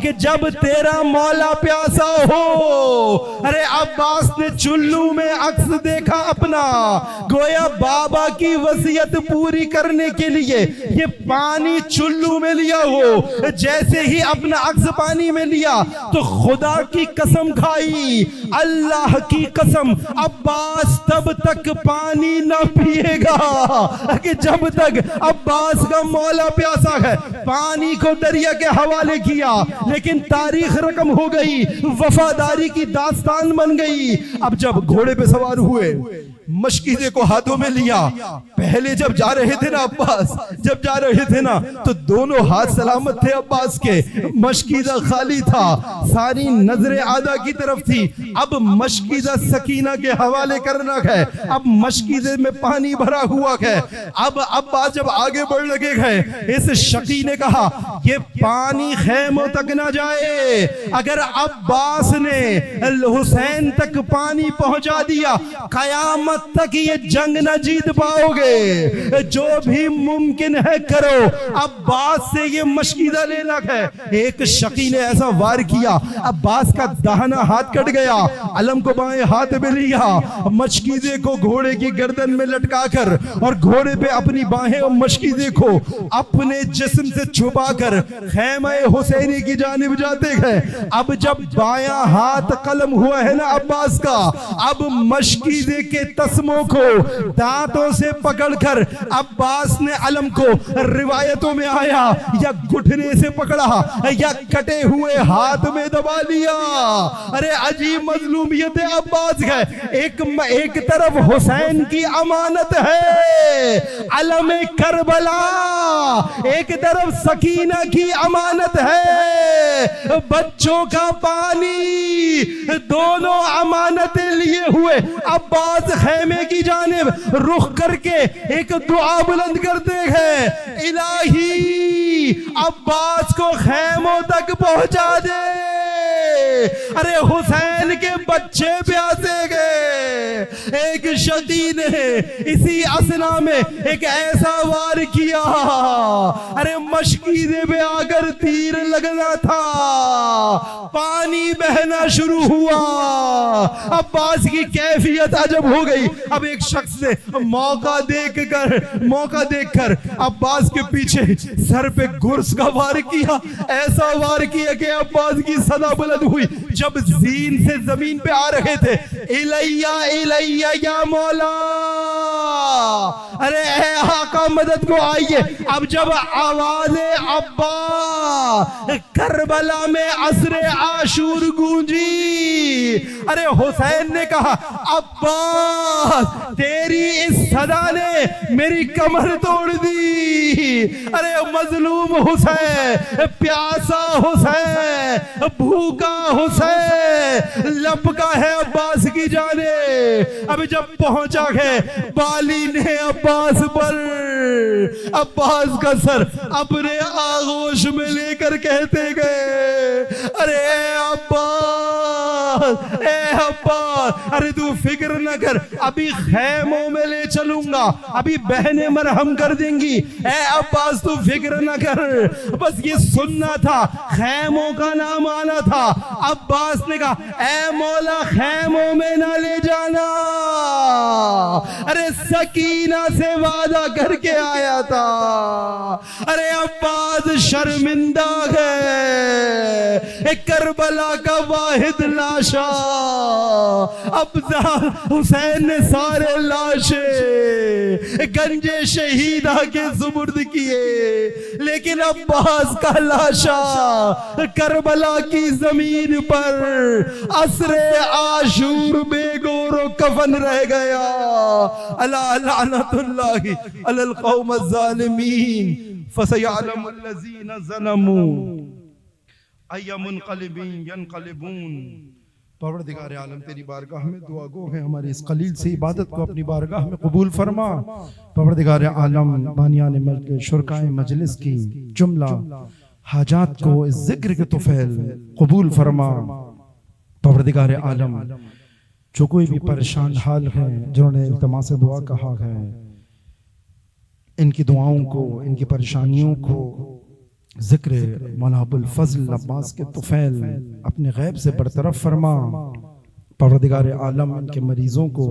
کہ جب تیرا مولا پیاسا ہو۔ ارے عباس نے چلو میں عکس دیکھا اپنا، گویا بابا کی وصیت پوری کرنے کے لیے یہ پانی چلو میں لیا ہو۔ جیسے ہی اپنا عکس پانی میں لیا تو خدا کی قسم کھائی، اللہ کی قسم عباس تب تک پانی نہ پیے گا کہ جب تک عباس کا مولا پیاسا ہے۔ پانی کو دریا کے حوالے کیا، لیکن تاریخ رقم ہو گئی، وفاداری کی داستان بن گئی۔ اب جب گھوڑے پہ سوار ہوئے، مشکیزے کو ہاتھوں میں لیا، پہلے جب جا رہے تھے نا عباس، جب جا رہے تھے نا تو دونوں ہاتھ سلامت تھے عباس کے، مشکیزہ خالی تھا، ساری نظریں آدھا کی طرف تھی۔ اب مشکیزہ سکینہ کے حوالے کرنا ہے، اب مشکیزے میں پانی بھرا ہوا ہے۔ اب عباس جب آگے بڑھ لگے گئے، اس شقی نے کہا یہ پانی خیموں تک نہ جائے، اگر عباس نے حسین تک پانی پہنچا دیا قیامت تک یہ جنگ نہ جیت پاؤ گے، جو بھی ممکن ہے کرو، عباس سے یہ مشکیزہ لینا ہے۔ ایک شقی نے ایسا وار کیا، عباس کا داہنا ہاتھ کٹ گیا، علم کو بائیں ہاتھ میں لیا، مشکیزے کو گھوڑے کی گردن میں لٹکا کر اور گھوڑے پہ اپنی باہیں اور مشکیزے کو اپنے جسم سے چھپا کر خیمہ حسینی کی جانب جاتے ہیں۔ اب جب بایاں ہاتھ قلم ہوا ہے نا عباس کا، اب مشکیزے کے تسموں کو دانتوں سے پکڑ کر عباس نے علم کو روایتوں میں آیا یا گھٹنے سے پکڑا یا کٹے ہوئے ہاتھ میں دبا لیا۔ ارے عجیب مظلومیت عباس ہے، ایک طرف حسین کی امانت ہے علم کربلا، ایک طرف سکینہ کی امانت ہے بچوں کا پانی، دونوں امانتیں لیے ہوئے عباس خیمے کی جانب رخ کر کے ایک دعا بلند کرتے ہیں، الہی عباس کو خیموں تک پہنچا دے، ارے حسین کے بچے پیاسے گئے۔ ایک شقی نے اسی اسنا میں ایک ایسا وار کیا، ارے مشکیزے پہ آ کر تیر لگنا تھا، پانی بہنا شروع ہوا۔ عباس کی کیفیت عجب ہو گئی۔ اب ایک شخص نے موقع دیکھ کر عباس کے پیچھے سر پہ گرز کا وار کیا، ایسا وار کیا کہ عباس کی صدا بلند ہوئی جب زین سے زمین پہ آ رہے تھے، الیہ الیہ یا مولا، ارے اے آقا مدد کو آئیے. اب جب آواز عباس کربلا میں عصر عاشور گونجی، ارے حسین نے کہا عباس تیری اس صدا نے میری کمر توڑ دی. ارے مظلوم حسین، پیاسا حسین، بھوکا حسین لپکا ہے عباس کی جانب. اب جب پہنچا ہے بالی نے عباس پر، عباس کا سر اپنے آغوش میں لے کر کہتے گئے، ارے اے عباس، اے عباس، ارے تو فکر نہ کر، ابھی خیموں میں لے چلوں گا، ابھی بہنیں مرہم کر دیں گی. اے عباس تو فکر نہ کر، بس یہ سننا تھا، خیموں کا نام آنا تھا. عباس نے کہا اے مولا خیموں میں نہ لے جانا، ارے سکینہ سے وعدہ کر کے آیا تھا. ارے عباس شرمندہ ہے، کربلا کا واحد لاشا. اب حسین نے سارے لاشیں گنج شہیدہ کے سپرد کیے، لیکن عباس کا لاشا کربلا کی زمین پر عصر عاشور بے گور و کفن رہ گیا. الا لعنت اللہ علی القوم الظالمین فسیعلم الذین ظلموا ای منقلب ینقلبون. پروردگار عالم تیری بارگاہ میں دعا گو ہے، ہماری اس قلیل سی عبادت کو اپنی بارگاہ میں قبول فرما. پروردگار عالم بانیان ملک شرکائے مجلس کی جملہ حاجات کو اس ذکر کے طفیل قبول فرما. پروردگار عالم جو کوئی بھی پریشان حال ہیں، جنہوں نے التماس دعا کہا ہے، ان کی دعاؤں کو، ان کی پریشانیوں کو ذکر مولا ابو الفضل عباس کے طفیل اپنے غیب سے برطرف فرما. پروردگار عالم ان کے مریضوں کو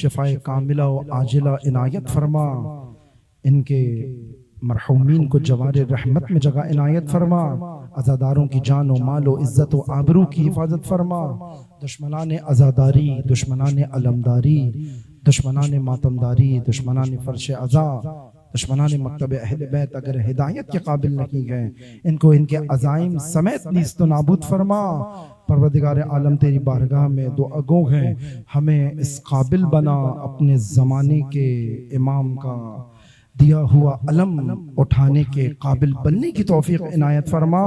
شفائے کاملہ و عاجلہ عنایت فرما. ان کے مرحومین کو جوار رحمت میں جگہ عنایت فرما. عزاداروں کی جان و مال و عزت و آبرو کی حفاظت فرما. دشمنان عزاداری، دشمنان علمداری، دشمنان ماتمداری، دشمنان فرش عزا، دشمنان مکتب اہل بیت اگر ہدایت کے قابل نہیں گئے، ان کو ان کے عزائم سمیت نیست و نابود فرما. پروردگار عالم تیری بارگاہ میں دعا گو ہیں، ہمیں اس قابل بنا اپنے زمانے کے امام کا دیا ہوا علم اٹھانے کے قابل بننے کی توفیق عنایت فرما.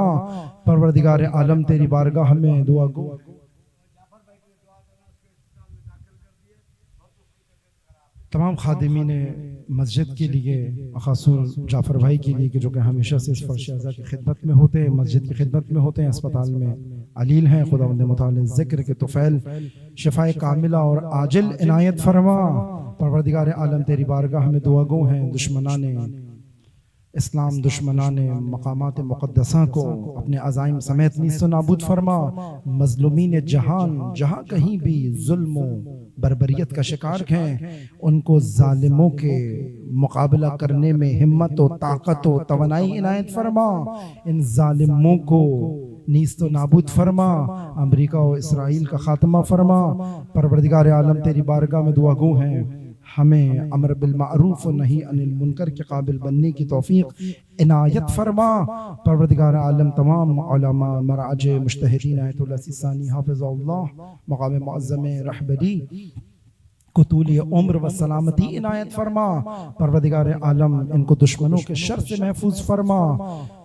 پروردگار عالم تیری بارگاہ میں دعا گو تمام خادمین مسجد کے لیے، خاصور جعفر بھائی کے لیے کہ جو کہ ہمیشہ سے اس فرش عزا کی خدمت میں ہوتے ہیں، مسجد کی خدمت میں ہوتے ہیں، اسپتال میں علیل ہیں. خداوند متعال ذکر کے طفیل شفائے کاملہ اور عاجل عنایت فرما. پروردگار عالم تیری بارگاہ میں دعا گو ہیں، دشمنان اسلام، دشمنان مقامات مقدسہ کو اپنے عزائم سمیت نیست و نابود فرما. مظلومین جہان جہاں کہیں بھی ظلم و بربریت کا شکار ہیں، ان کو ظالموں کے مقابلہ کرنے میں ہمت و طاقت و توانائی عنایت فرما. ان ظالموں کو نیست و نابود فرما. امریکہ و اسرائیل کا خاتمہ فرما. پروردگار عالم تیری بارگاہ میں دعا گو ہیں، ہمیں امر بالمعروف و نہی عن المنکر کے قابل بننے کی توفیق عنایت فرما. پروردگار عالم تمام علماء مراج مجتہدین آیت اللہ سیستانی حافظ اللہ مقام معظم رہبری کو طول عمر و سلامتی عنایت فرما. پروردگار عالم ان کو دشمنوں کے شر سے محفوظ فرما.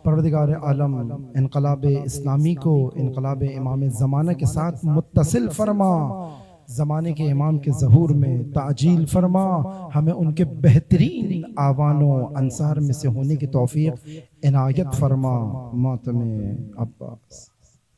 پروردگار عالم انقلاب اسلامی کو انقلاب امام زمانہ کے ساتھ متصل فرما. زمانے کے امام کے ظہور میں تعجیل فرما. ہمیں ان کے بہترین آوان و انصار میں سے ہونے کی توفیق عنایت فرما. ماتم عباس.